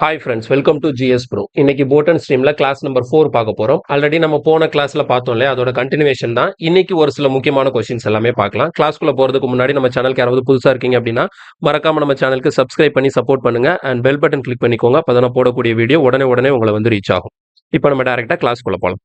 Hi friends, welcome to GS bro. இன்னைக்கு boat and ஸ்ட்ரீம்ல class number 4 பார்க்க போறோம். Already நம்ம போன கிளாஸ்ல பார்த்தோம் இல்லையா, அதோட கண்டினியூவேஷன் தான். இன்னைக்கு ஒரு சில முக்கியமான கொஸ்டின்ஸ் எல்லாமே பார்க்கலாம். கிளாஸ்க்குள்ள போறதுக்கு முன்னாடி நம்ம சேனலுக்கு யாராவது புதுசா இருக்கீங்க அப்படின்னா மறக்காம நம்ம சேனலுக்கு சப்ஸ்கிரைப் பண்ணி சப்போர்ட் பண்ணுங்க அண்ட் பெல் பட்டன் கிளிக் பண்ணிக்கோங்க. அப்பதான் நான் போடக்கூடிய வீடியோ உடனே உங்களை வந்து ரீச் ஆகும். இப்போ நம்ம டைரக்டா கிளாஸ்க்குள்ள போகலாம்.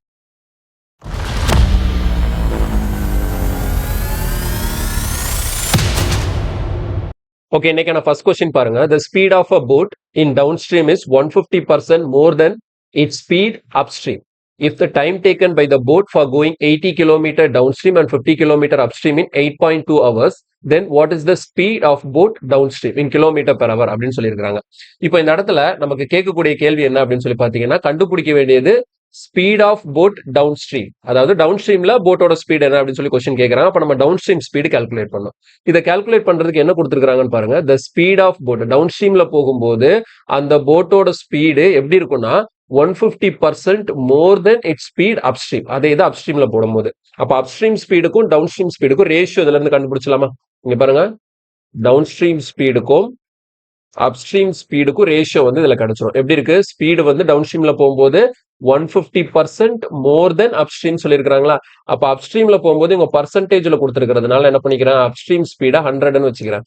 ஓகே, இன்னைக்கான ஃபர்ஸ்ட் கொஸ்டின் பாருங்க. The speed of a boat in downstream is 150% more than its speed upstream. If the time taken by the boat for going 80 km downstream and 50 km upstream in 8.2 hours, then what is the speed of boat downstream in kilometer per hour அப்படின்னு சொல்லியிருக்காங்க. இப்போ இந்த இடத்துல நமக்கு கேட்கக்கூடிய கேள்வி என்ன அப்படின்னு சொல்லி பார்த்தீங்கன்னா, கண்டுபிடிக்க வேண்டியது speed of boat downstream. அதாவது டவுன் ஸ்ட்ரீம்ல போட்டோட ஸ்பீட் என்ன அப்படின்னு சொல்லி கொஸ்டின் கேட்கறாங்க. அப்ப நம்ம டவுன் ஸ்ட்ரீம் ஸ்பீடு கால்குலேட் பண்ணணும். இதை கால்குலேட் பண்றதுக்கு என்ன கொடுத்துருக்காங்கன்னு பாருங்க. த ஸ்பீட் ஆஃப் போட் டவுன் ஸ்ட்ரீம்ல போகும்போது அந்த போட்டோட ஸ்பீடு எப்படி இருக்கும்னா 150% more then it's speed upstream. அதே இது அப்ஸ்ட்ரீம்ல போடும்போது அப்ப அப்ஸ்ட்ரீம் ஸ்பீடுக்கும் டவுன் ஸ்ட்ரீம் ஸ்பீடுக்கும் ரேஷியோ இதுல இருந்து கண்டுபிடிச்சலாமா? இங்க பாருங்க, டவுன் ஸ்ட்ரீம் ஸ்பீடுக்கும் அப்ஸ்ட்ரீம் ஸ்பீடுக்கும் ரேஷியோ வந்து இதுல கிடைச்சிடும். எப்படி இருக்கு? ஸ்பீடு வந்து டவுன் ஸ்ட்ரீம்ல போகும்போது 150% மோர் தென் அப்ஸ்ட்ரீம் சொல்லியிருக்காங்களா? அப்ப அப்ஸ்ட்ரீம்ல போகும்போது இவங்க பர்சன்டேஜ்ல கொடுத்துருக்கிறதுனால என்ன பண்ணிக்கிறேன், அப்ஸ்ட்ரீம் ஸ்பீடா 100ன்னு வச்சுக்கிறேன்.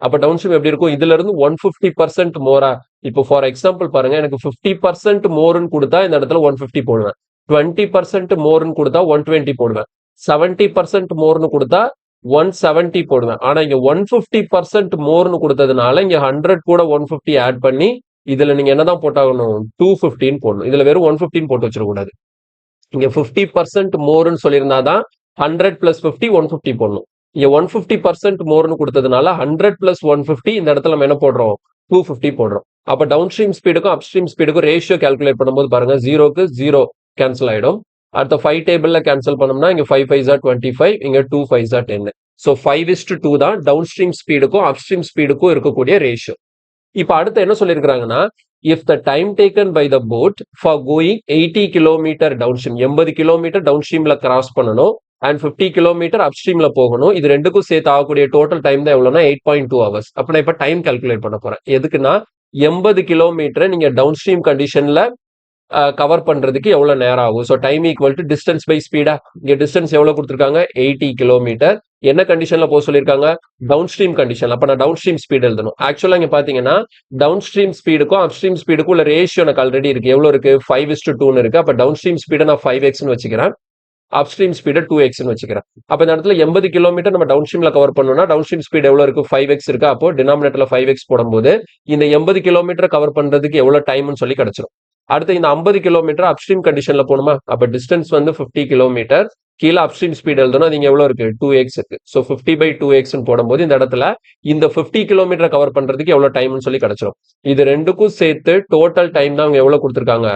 அப்ப டவுன் ஸ்ட்ரீம் எப்படி இருக்கும்? இதுல இருந்து 150% மோரா? இப்போ ஃபார் எக்ஸாம்பிள் பாருங்க, எனக்கு 50% மோர்னு கொடுத்தா இந்த இடத்துல 150 போடுவேன். 20% மோர்னு கொடுத்தா 120 போடுவேன். 70% மோர்னு கொடுத்தா 170 போடுவேன். ஆனா இங்க 150% மோர்னு கொடுத்ததுனால இங்க 100 கூட 150 ஆட் பண்ணி இதுல நீங்க என்னதான் போட்டாகணும், 215 போடணும். இதுல வெறும் 115 போட்டு வச்சிடக்கூடாது. இங்க 50% மோர்னு சொல்லியிருந்தாதான் 100 பிளஸ் 50 150 போடணும். இங்க 150% மோர்னு கொடுத்ததுனால 100 பிளஸ் 150 இந்த இடத்துல நம்ம என்ன போடுறோம், 250 போடுறோம். அப்ப டவுன் ஸ்ட்ரீம் ஸ்பீடுக்கும் அப்ஸ்ட்ரீம் ஸ்பீடுக்கும் ரேஷியோ கால்குலேட் பண்ணும்போது பாருங்க, 0க்கு 0 கேன்சல் ஆயிடும். அடுத்த 5 டேபிள்ல கேன்சல் பண்ணோம்னா இங்க 5 5s are 25, இங்க 2 5s are 10. ஸோ 5:2 தான் டவுன் ஸ்ட்ரீம் ஸ்பீடுக்கும் அப்ஸ்ட்ரீம் ஸ்பீடுக்கும் இருக்கக்கூடிய ரேஷியோ. இப்ப அடுத்து என்ன சொல்லியிருக்காங்கன்னா, if the time taken by the boat for going 80 kilometre downstream, 80 kilometre டவுன் ஸ்ட்ரீம்ல கிராஸ் பண்ணணும் அண்ட் 50 கிலோமீட்டர் அப் ஸ்ட்ரீம்ல போகணும். இது ரெண்டுக்கும் சேர்த்து ஆகக்கூடிய டோட்டல் டைம் தான் எவ்வளவுனா 8.2 hours. அப்ப நான் இப்ப டைம் கால்குலேட் பண்ண போறேன். எதுக்குன்னா 80 கிலோமீட்டர் நீங்க டவுன் ஸ்ட்ரீம் கண்டிஷன்ல கவர் பண்றதுக்கு எவ்வளவு நேரம் ஆகும். So time equal to distance by ஸ்பீடா. இங்க டிஸ்டன்ஸ் எவ்வளவு கொடுத்துருக்காங்க, 80 கிலோமீட்டர். என்ன கண்டிஷன்ல போக சொல்லியிருக்காங்க, டவுன் ஸ்ட்ரீம் கண்டிஷன். அப்ப நான் டவுன் ஸ்ட்ரீம் ஸ்பீட் எழுதணும். ஆக்சுவலா இங்க பாத்தீங்கன்னா டவுன் ஸ்ட்ரீம் ஸ்பீடுக்கும் அப் ஸ்ட்ரீம் ஸ்பீடுக்கும் உள்ள ரேஷியோ எனக்கு ஆல்ரெடி இருக்கு. எவ்வளவு இருக்கு, 5:2 இருக்கு. அப்ப டவுன் ஸ்ட்ரீம் ஸ்பீடை நான் 5x வச்சுக்கிறேன், அப் ஸ்ட்ரீம் ஸ்பீடை 2x வச்சுக்கிறேன். அப்ப இந்த இடத்துல 80 கிலோமீட்டர் நம்ம டவுன் ஸ்ட்ரீம்ல கவர் பண்ணோம்னா டவுன் ஸ்ட்ரீம் ஸ்பீட் எவ்வளவு இருக்கு, 5x இருக்கு. அப்போ டினாமினேட்டர்ல 5x போடும்போது இந்த 80 கிலோமீட்டர் கவர் பண்றதுக்கு எவ்வளவு டைம்னு சொல்லி கிடைச்சிடும். அடுத்து இந்த 50 கிலோமீட்டர் அப்ஸ்ட்ரீம் கண்டிஷன்ல போகணுமா? அப்ப டிஸ்டன்ஸ் வந்து 50 கிலோமீட்டர். கீழே அப்ஸ்ட்ரீம் ஸ்பீட் எழுதணும். அது இங்க எவ்வளவு இருக்கு, 2x இருக்கு. ஸோ 50/2x போடும்போது இந்த இடத்துல இந்த 50 கிலோமீட்டர் கவர் பண்றதுக்கு எவ்வளவு டைம்னு சொல்லி கிடைச்சிடும். இது ரெண்டுக்கும் சேர்த்து டோட்டல் டைம் தான் அவங்க எவ்வளவு கொடுத்துருக்காங்க,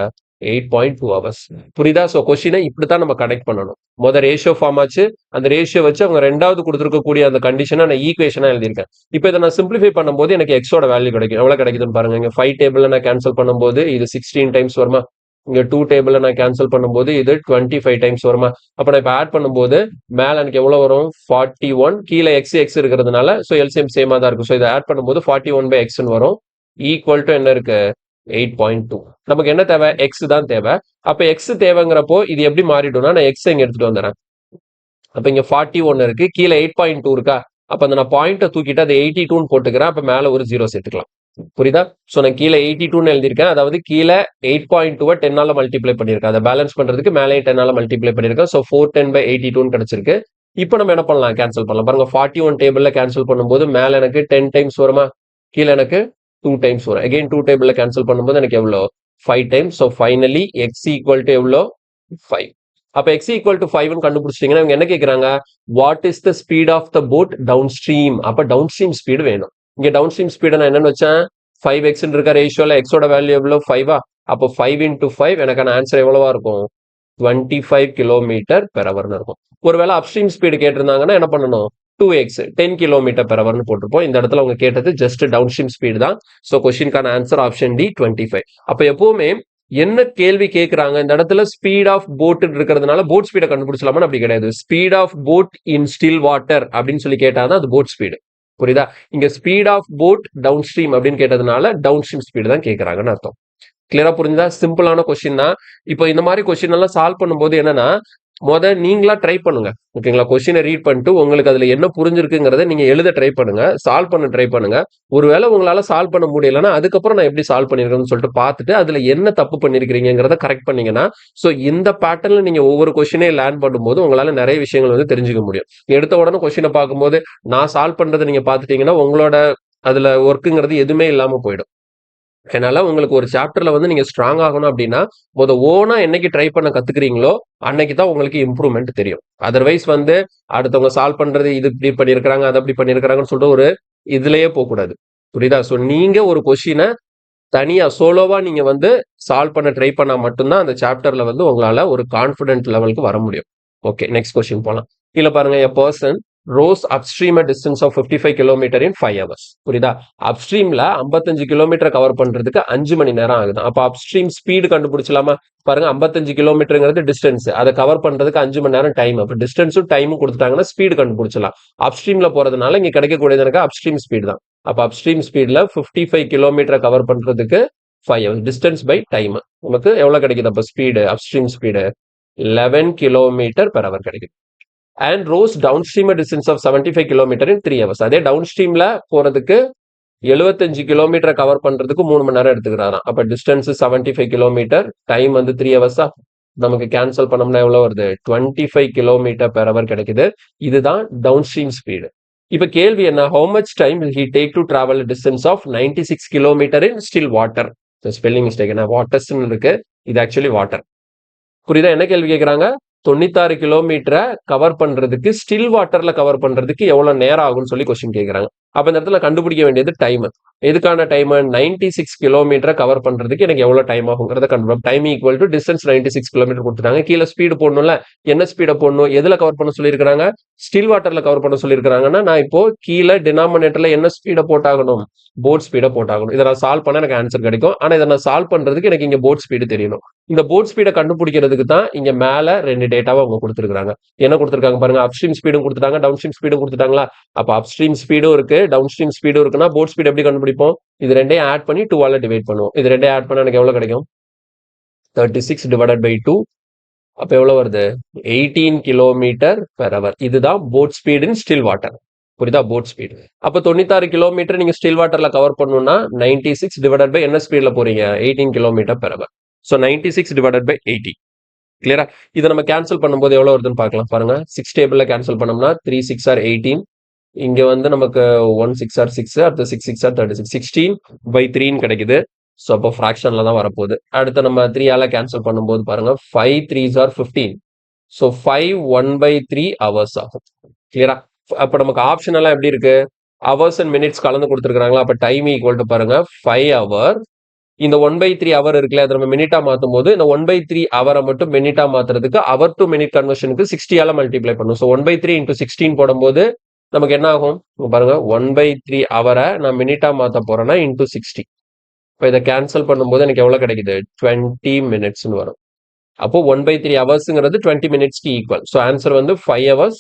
8.2 hours. புரியுதா? ஸோ கொஸ்டினை இப்படித்தான் நம்ம கனெக்ட் பண்ணணும். முதல் ரேஷியோ ஃபார்ம் ஆச்சு, அந்த ரேஷியோ வச்சு அவங்க ரெண்டாவது கொடுத்துருக்கக்கூடிய அந்த கண்டிஷனை நான் ஈக்குவேஷனா எழுதியிருக்கேன். இப்போ இதை நான் சிம்பிளிஃபை பண்ணும்போது எனக்கு எக்ஸோட வேல்யூ கிடைக்கும். எவ்வளவு கிடைக்குதுன்னு பாருங்க. இங்க 5 டேபிள்ல நான் கேன்சல் பண்ணும்போது இது 16 டைம்ஸ் வருமா? இங்க 2 டேபிள்ல நான் கேன்சல் பண்ணும்போது இது 25 டைம்ஸ் வருமா? அப்ப நான் இப்ப ஆட் பண்ணும்போது மேல எனக்கு எவ்வளவு வரும், 41. கீழே எக்ஸ் இருக்கிறதுனால ஸோ எல்சிஎம் சேமா தான் இருக்கும். ஸோ இதை ஆட் பண்ணும்போது 41/x வரும். ஈக்குவல் டு என்ன இருக்கு, 8.2. நமக்கு என்ன தேவை, எக்ஸ் தான் தேவை. அப்ப எக்ஸ் தேவைங்கிறப்போ இது எப்படி மாறிடும்னா, நான் எக்ஸ் இங்க எடுத்துட்டு வந்துடுறேன். அப்ப இங்க 41 இருக்கு, கீழே 8.2 இருக்கா? அப்ப அந்த நான் பாயிண்ட்டை தூக்கிட்டு அதை 82 போட்டுக்கிறேன். அப்ப மேல ஒரு 0 சேர்த்துக்கலாம். புரியுதா? சோ நான் கீழே 82 எழுதியிருக்கேன். அதாவது கீழே 8.2 10ஆல மல்டிப்ளை பண்ணிருக்கேன். அதை பேலன்ஸ் பண்றதுக்கு மேலே 10ஆல மல்டிப்ளை பண்ணிருக்கேன். சோ 410/82 கிடைச்சிருக்கு. இப்போ நம்ம என்ன பண்ணலாம், கேன்சல் பண்ணலாம். பாருங்க, 41 டேபிள்ல கேன்சல் பண்ணும்போது மேல எனக்கு 10 டைம்ஸ் வருமா, கீழே எனக்கு 2 டைம்ஸ் வரும். அகைன் 2 டேபிள்ல கேன்சல் பண்ணும்போது எனக்கு எவ்வளோ, 5 times. So finally X equal to எவ்வளோ, 5. அப்ப எக்ஸ் ஈக்குவல் டு 5 கண்டுபிடிச்சிட்டீங்கன்னா இவங்க என்ன கேட்கறாங்க, what is the speed of the boat downstream. அப்ப டவுன் ஸ்ட்ரீம் ஸ்பீடு வேணும். இங்க டவுன் ஸ்ட்ரீம் ஸ்பீடு நான் என்னன்னு வச்சேன், 5x இருக்க ரேஷியோல எக்ஸோட வேல்யூ எவ்வளோ, 5. அப்போ 5 × 5 எனக்கான ஆன்சர் எவ்வளவா இருக்கும், 25 கிலோமீட்டர் பெர் ஹவர்னு இருக்கும். ஒருவேளை அப்ஸ்ட்ரீம் ஸ்பீடு கேட்டிருந்தாங்கன்னா என்ன பண்ணணும், 2x 10 கிலோமீட்டர் பெர் ஹவர்னு போட்டிருப்போம். இந்த இடத்துல அவங்க கேட்டது ஜஸ்ட் டவுன் ஸ்ட்ரீம் ஸ்பீடு தான். ஸோ கொஸ்டின்கான ஆன்சர் ஆப்ஷன் டி 25. அப்ப எப்பவுமே என்ன கேள்வி கேட்கறாங்க, இந்த இடத்துல ஸ்பீட் ஆஃப் போட் இருக்கிறதுனால போட் ஸ்பீடை கண்டுபிடிச்சலாமா? அப்படி கிடையாது. Speed of boat in still water அப்படின்னு சொல்லி கேட்டாதான் அது போட் ஸ்பீடு. புரியுதா? இங்க speed of boat downstream அப்படின்னு கேட்டதுனால டவுன் ஸ்ட்ரீம் ஸ்பீடு தான் கேட்கறாங்கன்னு அர்த்தம். கிளியரா புரிஞ்சுதா? சிம்பிளான கொஸ்டின் தான். இப்போ இந்த மாதிரி கொஸ்டின் எல்லாம் சால்வ் பண்ணும்போது என்னன்னா, நீங்களா ட்ரை பண்ணுங்க. ஓகேங்களா? கொஸ்டினை ரீட் பண்ணிட்டு உங்களுக்கு அதுல என்ன புரிஞ்சிருக்குங்கிறத நீங்க எழுத ட்ரை பண்ணுங்க. சால்வ் பண்ண ட்ரை பண்ணுங்க. ஒருவேளை உங்களால சால்வ் பண்ண முடியலன்னா, அதுக்கப்புறம் நான் எப்படி சால்வ் பண்ணிருக்கேன்னு சொல்லிட்டு பார்த்துட்டு, அதுல என்ன தப்பு பண்ணிருக்கிறீங்கிறத கரெக்ட் பண்ணீங்கன்னா, சோ இந்த பேட்டர்ன்ல நீங்க ஒவ்வொரு கொஸ்டினே லேர்ன் பண்ணும்போது உங்களால நிறைய விஷயங்கள் வந்து தெரிஞ்சுக்க முடியும். எடுத்த உடனே கொஸ்டினை பார்க்கும்போது நான் சால்வ் பண்றதை நீங்க பார்த்துட்டீங்கன்னா, உங்களோட அதுல ஒர்க்குங்கிறது எதுவுமே இல்லாம போயிடும். அதனால உங்களுக்கு ஒரு சாப்டர்ல வந்து நீங்க ஸ்ட்ராங் ஆகணும் அப்படின்னா ஓனா என்னைக்கு ட்ரை பண்ண கத்துக்கிறீங்களோ அன்னைக்கு தான் உங்களுக்கு இம்ப்ரூவ்மெண்ட் தெரியும். அதர்வைஸ் வந்து அடுத்தவங்க சால்வ் பண்றது இது இப்படி பண்ணிருக்காங்க அதை அப்படி பண்ணிருக்காங்கன்னு சொல்லிட்டு ஒரு இதுலயே போக கூடாது. புரியுதா? சோ நீங்க ஒரு கொஸ்டினை தனியா சோலோவா நீங்க வந்து சால்வ் பண்ண ட்ரை பண்ணா மட்டும்தான் அந்த சாப்டர்ல வந்து உங்களால ஒரு கான்பிடென்ட் லெவலுக்கு வர முடியும். ஓகே, நெக்ஸ்ட் கொஸ்டின் போலாம். கீழே பாருங்க, a person rose upstream a distance of 55 kilometre in 5 hours. புரியுதா? அப்ஸ்ட்ரீம்ல 55 கிலோமீட்டர் கவர் பண்றதுக்கு 5 மணி நேரம் ஆகுது. அப்ப அப்ஸ்ட்ரீம் ஸ்பீடு கண்டுபிடிச்சலாமா? பாருங்க, 55 கிலோமீட்டருங்கிறது டிஸ்டன்ஸ், அதை கவர் பண்றதுக்கு 5 மணி நேரம் டைம். அப்ப டிஸ்டன்ஸும் டைமும் கொடுத்துட்டாங்கன்னா ஸ்பீடு கண்டுபிடிச்சலாம். அப்ஸ்ட்ரீம்ல போறதுனால இங்க கிடைக்கக்கூடியது எனக்கு அப்ஸ்ட்ரீம் ஸ்பீடு தான். அப்ப அப்ஸ்ட்ரீம் ஸ்பீட்ல 55 கிலோமீட்டர் கவர் பண்றதுக்கு 5 hours டிஸ்டன்ஸ் பை டைம். நமக்கு எவ்வளவு கிடைக்குது? அப்ப speed upstream speed 11 kilometre per hour கிடைக்குது. And rows downstream distance of 75 kilometre in 3 hours. அதே டவுன் ஸ்ட்ரீம்ல போறதுக்கு 75 கிலோமீட்டர் கவர் பண்றதுக்கு 3 மணி நேரம் எடுத்துக்கிறாராம். அப்ப டிஸ்டன்ஸ் 75 கிலோமீட்டர், டைம் வந்து 3 hours. நமக்கு கேன்சல் பண்ணோம்னா எவ்வளவு வருது? 25 கிலோமீட்டர் பெர் அவர் கிடைக்குது. இதுதான் டவுன் ஸ்ட்ரீம் ஸ்பீடு. இப்ப கேள்வி என்ன? How much time will he take to travel distance of 96 kilometre in still water. Spelling mistake, என்ன வாட்டர்ஸ்ன்னு இருக்கு, இது ஆக்சுவலி வாட்டர். புரியுதா? என்ன கேள்வி கேட்கறாங்க? 96 கிலோமீட்டரை கவர் பண்றதுக்கு ஸ்டில் வாட்டர்ல கவர் பண்றதுக்கு எவ்வளவு நேரம் ஆகும்னு சொல்லி கொஸ்டின் கேட்கறாங்க. அப்ப இந்த இடத்துல கண்டுபிடிக்க வேண்டியது டைம். எதுக்கான டைம்? 96 கிலோமீட்டரை கவர் பண்றதுக்கு எனக்கு எவ்வளவு டைம் ஆகுங்கிறத கண்டுபிடிக்கும். Time equal to distance 96 kilometre கொடுத்துட்டாங்க. கீழே ஸ்பீடு போடணும்ல, என்ன ஸ்பீடை போடணும்? எதுல கவர் பண்ண சொல்லியிருக்காங்க? ஸ்டில் வாட்டர்ல கவர் பண்ண சொல்லியிருக்காங்கன்னா நான் இப்போ கீழே டினாமினேட்டர்ல என்ன ஸ்பீடை போட்டாகணும்? போட் ஸ்பீடை போட்டாகணும். இதை நான் சால்வ் பண்ண எனக்கு ஆன்சர் கிடைக்கும். ஆனா இதை நான் சால்வ் பண்றதுக்கு எனக்கு இங்க போட் ஸ்பீடு தெரியணும். இந்த போட் ஸ்பீடை கண்டுபிடிக்கிறதுக்கு தான் இங்க மேல 2 டேட்டாவை அவங்க கொடுத்துருக்காங்க. என்ன கொடுத்துருக்காங்க பாருங்க, அப்ஸ்ட்ரீம் ஸ்பீடும் கொடுத்துட்டாங்க, டவுன் ஸ்ட்ரீம் ஸ்பீடும் கொடுத்துட்டாங்களா? அப்ப அப்ஸ்ட்ரீம் ஸ்பீடும் இருக்கு, டவுன் ஸ்ட்ரீம் ஸ்பீடும் இருக்குன்னா போட் ஸ்பீட் எப்படி கண்டுபிடிப்போம்? இது ரெண்டையும் ஆட் பண்ணி 2ஆல டிவைட் பண்ணுவோம். இது ரெண்டையும் ஆட் பண்ணா எனக்கு எவ்வளவு கிடைக்கும்? 36 டிவைடட் பை 2. அப்ப எவ்வளவு வருது? 18 கிலோமீட்டர் பெர் அவர். இதுதான் boat speed in still water. புரியுதா? Boat speed. அப்ப 96 கிலோமீட்டர் நீங்க ஸ்டில் வாட்டர்ல கவர் பண்ணணும்னா 96 டிவைடட் பை என்ன ஸ்பீட்ல போறீங்க? 18 kilometre per hour. So 96 divided by 80. கிளியரா? இதை நம்ம கேன்சல் பண்ணும்போது எவ்வளவு வருதுன்னு பார்க்கலாம். பாருங்க, 6 டேபிள்ல கேன்சல் பண்ணோம்னா 3 6 ஆர் 18. இங்க வந்து நமக்கு 1 6 ஆர் 6, அடுத்து 6 6 ஆர் 36, 16 பை 3 கிடைக்குது. ஸோ அப்போ ஃபிராக்ஷன்ல தான் வரப்போகுது. அடுத்து நம்ம 3ஆல கேன்சல் பண்ணும்போது பாருங்க, 5 3s ஆர் 15. ஸோ 5 1/3 hours ஆகும். கிளியரா? அப்ப நமக்கு ஆப்ஷன் எல்லாம் எப்படி இருக்கு? ஹவர்ஸ் அண்ட் மினிட்ஸ் கலந்து கொடுத்துருக்காங்களா? அப்ப டைம் ஈக்குவல் டு பாருங்க 5 hour. இந்த 1/3 hour இருக்குல்ல, அதை நம்ம மினிட்டா மாத்தும் போது இந்த 1/3 hour மட்டும் மினிட்டா மாத்துறதுக்கு அவர் டு மினிட் கன்வர்ஷனுக்கு 60ஆல மல்டிப்ளை பண்ணும். ஸோ 1/3 இன்டூ 16 போடும்போது நமக்கு என்ன ஆகும்? பாருங்க, 1/3 hour நான் மினிட்டா மாத்த போறேன்னா இன்டூ 60. இப்போ இதை கேன்சல் பண்ணும்போது எனக்கு எவ்வளவு கிடைக்குது? 20 மினிட்ஸ்னு வரும். அப்போ 1/3 ஹவர்ஸ்ங்கிறது 20 மினிட்ஸ்க்கு ஈக்குவல். ஸோ ஆன்சர் வந்து 5 hours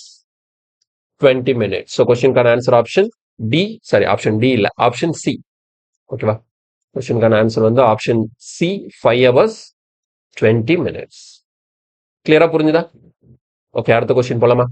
20 minutes. ஸோ கொஸ்டினுக்கான answer option D. Sorry, option D இல்ல, ஆப்ஷன் சி. ஓகேவா? கொஸ்டினுக்கான ஆன்சர் வந்து ஆப்ஷன் சி, 5 hours 20 minutes. கிளியரா புரிஞ்சுதா? ஓகே, அடுத்த கொஸ்டின் போலாமா?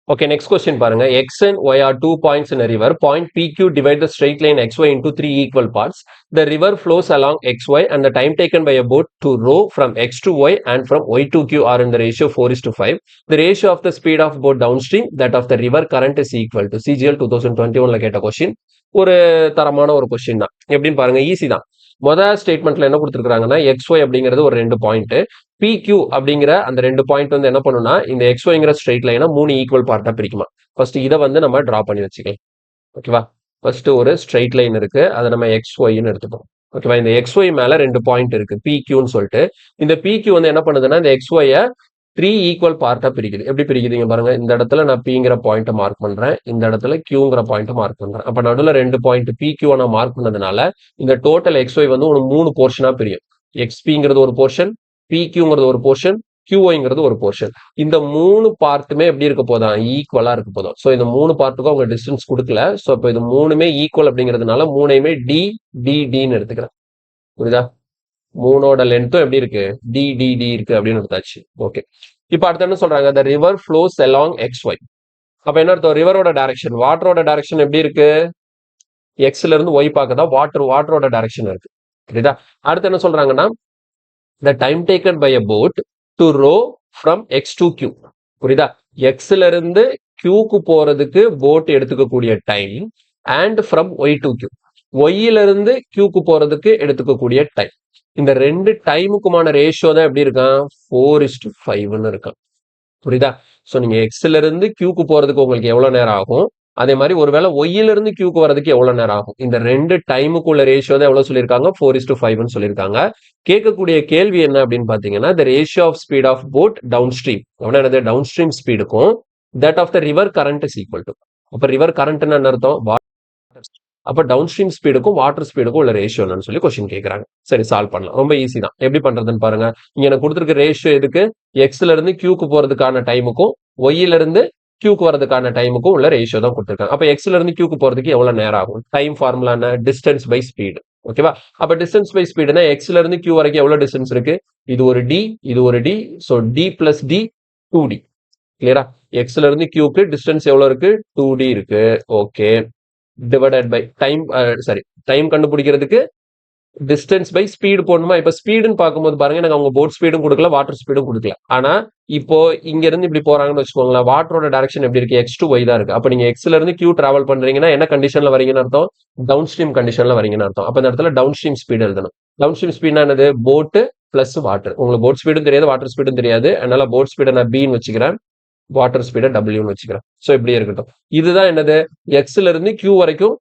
Okay, next question பாருங்க. X and Y are 2 points in a river. Point PQ divide the straight line XY into 3 equal parts. The river flows along XY and the time taken by a boat to row from X to Y and from Y to Q are in the ratio 4:5. The ratio of the speed of boat downstream that of the river current is equal to. CGL 2021ல கேட்ட question. ஒரு தரமான ஒரு question தான். எப்படின்னு பாருங்க, easy தான். முதல் ஸ்டேட்மெண்ட்ல என்ன கொடுத்துருக்காங்கன்னா, XY அப்படிங்கிறது ஒரு 2 பாயிண்ட், PQ அப்படிங்கிற அந்த 2 பாயிண்ட் வந்து என்ன பண்ணுன்னா, இந்த XYங்கிற ஸ்ட்ரெயிட் லைனை 3 ஈக்குவல் பார்ட்டா பிரிக்குமா. ஃபர்ஸ்ட் இதை வந்து நம்ம டிரா பண்ணி வச்சுக்கலாம். ஓகேவா? ஃபர்ஸ்ட் ஒரு ஸ்ட்ரெயிட் லைன் இருக்கு, அதை நம்ம XYன்னு எடுத்துப்போம். ஓகேவா? இந்த XY மேல 2 பாயிண்ட் இருக்கு, PQன்னு சொல்லிட்டு. இந்த PQ வந்து என்ன பண்ணுதுன்னா, இந்த XY-ய 3 ஈக்குவல் பார்ட்டா பிரிக்குது. எப்படி பிரிக்குதுங்க பாருங்க, இந்த இடத்துல நான் Pங்கிற பாயிண்ட் மார்க் பண்றேன், இந்த இடத்துல Qங்கிற பாயிண்ட் மார்க் பண்றேன். அப்ப நடுவில் 2 பாயிண்ட் PQ நான் மார்க் பண்ணதுனால இந்த டோட்டல் XY வந்து ஒரு 3 போர்ஷனா பிரியும். XPங்கிறது ஒரு போர்ஷன், PQங்கிறது ஒரு போர்ஷன், QOங்கிறது ஒரு போர்ஷன். இந்த 3 பார்ட்டுமே எப்படி இருக்க போதான்? ஈக்குவலா இருக்க போதும். ஸோ இந்த 3 பார்ட்டுக்கும் அவங்க டிஸ்டன்ஸ் கொடுக்கல. ஸோ இப்போ இது 3மே ஈக்குவல் அப்படிங்கிறதுனால 3யுமே DDன்னு எடுத்துக்கிறேன். புரியுதா? 3ஓட லென்த்தும் எப்படி இருக்கு? DDD இருக்கு அப்படின்னு எடுத்தாச்சு. ஓகே. இப்போ அடுத்து என்ன சொல்றாங்க? the river flows along XY. அப்ப என்ன அர்த்தம்? ரிவரோட டைரக்ஷன், வாட்டரோட டைரக்ஷன் எப்படி இருக்கு? எக்ஸ்ல இருந்து ஒய் பார்க்கதா வாட்டரோட டைரக்ஷன் இருக்கு. புரியுதா? அடுத்து என்ன சொல்றாங்கன்னா the time taken by a boat to row from X to Q. புரியுதா? எக்ஸ்ல இருந்து Qக்கு போறதுக்கு போட் எடுத்துக்கக்கூடிய time and from Y to Q. ஒய்ல இருந்து Qக்கு போறதுக்கு எடுத்துக்கக்கூடிய டைம். இந்த ரெண்டு டைமுக்குமான ரேஷியோ தான் எப்படி இருக்கான்? 4:5ன்னு இருக்கான். புரியுதா? ஸோ நீங்க எக்ஸ்ல இருந்து Qக்கு போறதுக்கு உங்களுக்கு எவ்வளவு நேரம் ஆகும்? அதே மாதிரி ஒருவேளை ஒய்யில இருந்து Qக்கு வரதுக்கு எவ்வளவு நேரம் ஆகும்? இந்த ரெண்டு டைமுக்குள்ள ரேஷியோ தான் எவ்வளவு சொல்லியிருக்காங்க? 4:5ன்னு சொல்லியிருக்காங்க. கேட்கக்கூடிய கேள்வி என்ன அப்படின்னு பாத்தீங்கன்னா the ratio of speed of boat downstream. அப்படின்னா என்னது? டவுன்ஸ்ட்ரீம் ஸ்பீடுக்கும் that of the river current is equal to. அப்ப ரிவர் கரண்ட்னு என்ன அர்த்தம்? அப்ப டவுன்ஸ்ட்ரீம் ஸ்பீடுக்கும் வாட்டர் ஸ்பீடுக்கும் உள்ள ரேஷியோ என்னன்னு சொல்லி கொஸ்டின் கேட்கறாங்க. சரி, சால்வ் பண்ணலாம். ரொம்ப ஈஸி தான். எப்படி பண்றதுன்னு பாருங்க. இங்க எனக்கு கொடுத்துருக்க ரேஷியோ எதுக்கு? எக்ஸ்ல இருந்து Qக்கு போறதுக்கான டைமுக்கும் ஒய்யில இருந்து Qக்கு வரதுக்கான டைமுக்கும் உள்ள ரேஷியோ தான் கொடுத்துருக்காங்க. அப்ப எக்ஸ்ல இருந்து Qக்கு போறதுக்கு எவ்வளவு நேரம் ஆகும்? டைம் ஃபார்முலா என்ன? Distance by speed. ஓகேவா? அப்ப டிஸ்டன்ஸ் பை ஸ்பீடுனா எக்ஸ்ல இருந்து Q வரைக்கும் எவ்வளவு டிஸ்டன்ஸ் இருக்கு? இது ஒரு D, இது ஒரு D. So D plus D 2D. கிளியரா? எக்ஸ்ல இருந்து Qக்கு டிஸ்டன்ஸ் எவ்வளவு இருக்கு? 2D இருக்கு. Okay. Divided by time, time கண்டுபிடிக்கிறதுக்கு டிஸ்டன்ஸ் பை ஸ்பீடு போடணுமா? இப்ப ஸ்பீடுன்னு பார்க்கும்போது பாருங்க, எனக்கு அவங்க போட் ஸ்பீடும் கொடுக்கல, வாட்டர் ஸ்பீடும் கொடுக்கல. ஆனா இப்போ இங்க இருந்து இப்படி போறாங்கன்னு வச்சுக்கோங்களேன், வாட்டரோட டைரக்ஷன் எப்படி இருக்கு? X to Y தான் இருக்கு. அப்ப நீங்க எக்ஸ்ல இருந்து Q டிராவல் பண்றீங்கன்னா என்ன கண்டிஷன்ல வரீங்கன்னு அர்த்தம்? டவுன் ஸ்ட்ரீம் கண்டிஷன்ல வரீங்கன்னு அர்த்தம். அப்ப இந்த இடத்துல டவுன் ஸ்ட்ரீம் ஸ்பீடு எழுதணும். டவுன் ஸ்ட்ரீம் ஸ்பீட்னா என்னது? போட்டு பிளஸ் வாட்டர். உங்களுக்கு போட் ஸ்பீடும் தெரியாது, வாட்டர் ஸ்பீடும் தெரியாது. அதனால போட் ஸ்பீடை நான் Bன்னு வச்சுக்கிறேன், வாட்டர் ஸ்பீடை Wன்னு வச்சுக்கிறேன். சோ இப்படியே இருக்கட்டும். இதுதான் என்னது? எக்ஸ்ல இருந்து Q வரைக்கும்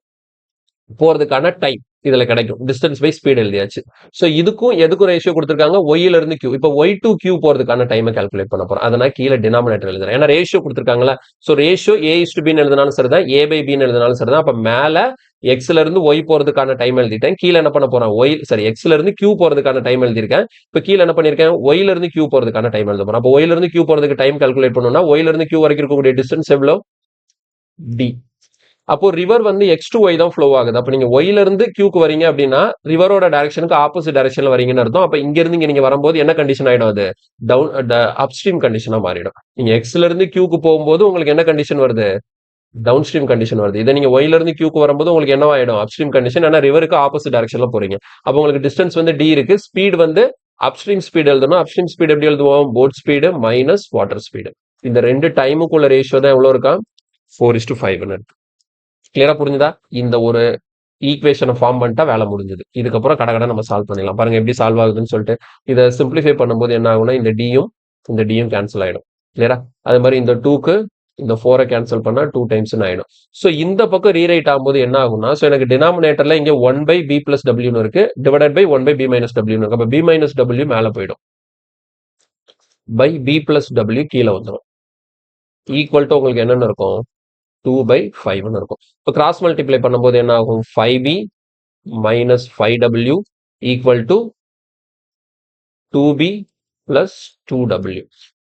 போறதுக்கான டைம் இதுல கிடைக்கும். டிஸ்டன்ஸ் பை ஸ்பீட் எழுதியாச்சு. சோ இதுக்கும் எதுக்கும் ரேஷியோ கொடுத்திருக்காங்க? ஒய்ல இருந்து Q. இப்போ Y to Q போறதுக்கான டைமை கால்குலேட் பண்ண போறோம். அதனால கீழே டினாமினேட்டர் எழுதுறேன். ஏன்னா ரேஷியோ கொடுத்திருக்காங்களா? சோ ரேஷியோ A:B எழுதினாலும் சரிதான், A by Bன்னு எழுதினாலும் சரிதான். அப்ப மேல எக்ஸ்ல இருந்து ஒய் போறதுக்கான டைம் எழுதிட்டேன். கீழே என்ன பண்ண போறேன்? எக்ஸ்ல இருந்து Q போறதுக்கான டைம் எழுதிருக்கேன். இப்ப கீழே என்ன பண்ணிருக்கேன்? ஒய்ல இருந்து Q போறதுக்கான டைம் எழுத போறேன். அப்ப ஒய்ல இருந்து Q போறதுக்கு டைம் கால்குலேட் பண்ணணும்னா ஒய்ல இருந்து Q வரைக்கும் இருக்கக்கூடிய டிஸ்டன்ஸ் எவ்வளவு? D. அப்போ ரிவர் வந்து X to Y தான் ஃப்ளோ ஆகுது. அப்ப நீங்க ஒய்ல இருந்து Qக்கு வரீங்க அப்படின்னா ரிவரோட டைரக்ஷனுக்கு ஆப்போசிட் டைரக்ஷன்ல வரீங்கன்னு அர்த்தம். அப்ப இங்க இருந்து நீங்க வரும்போது என்ன கண்டிஷன் ஆயிடும்? அது டவுன் அப்ஸ்ட்ரீம் கண்டிஷனா மாறிடும். நீங்க எக்ஸ்ல இருந்து Qக்கு போகும்போது உங்களுக்கு என்ன கண்டிஷன் வருது? டவுன் ஸ்ட்ரீம் கண்டிஷன் வருது. இதை நீங்க ஒய்ல இருந்து Qக்கு வரும்போது உங்களுக்கு என்ன ஆயிடும்? Upstream condition. ஏன்னா ரிவருக்கு ஆப்போசிட் டைரக்ஷன்ல போறீங்க. அப்ப உங்களுக்கு டிஸ்டன்ஸ் வந்து D இருக்கு. ஸ்பீட் வந்து அப்ஸ்ட்ரீம் ஸ்பீட் எழுதணும். அப்ஸ்ட்ரீம் ஸ்பீட் எப்படி எழுதுவோம்? Boat speed minus water speed. இந்த ரெண்டு டைமுக்குள்ள ரேஷியோ தான் எவ்வளவு இருக்கா? 4:5ன்னு இருக்கு. கிளியரா புரிஞ்சுதா? இந்த ஒரு ஈக்குவேஷனை ஃபார்ம் பண்ணிட்டா வேலை முடிஞ்சது. இதுக்கப்புறம் கடகடை நம்ம சால்வ் பண்ணிடலாம். பாருங்க எப்படி சால்வ் ஆகுதுன்னு சொல்லிட்டு. இதை சிம்பிளிஃபை பண்ணும்போது என்ன ஆகும்னா இந்த டியும் கேன்சல் ஆயிடும். கிளியரா? அது மாதிரி இந்த 2க்கு இந்த 4 கேன்சல் பண்ணா 2 டைம்ஸ் ஆயிடும். சோ இந்த பக்கம் ரீரைட் ஆகும்போது என்ன ஆகும்னா, சோ எனக்கு டினாமினேட்டர்ல இங்க 1/b plus wன்னு இருக்கு, டிவைடட் பை 1/b minus wன்னு இருக்கு. அப்ப b minus w மேல போயிடும், பை b plus w கீழே வந்துடும். ஈக்குவல் டு உங்களுக்கு என்னன்னு இருக்கும்? 2/5ன்னு இருக்கும். இப்போ கிராஸ் மல்டிப்ளை பண்ணும்போது என்ன ஆகும்? 5b minus 5w equal to 2b plus 2w.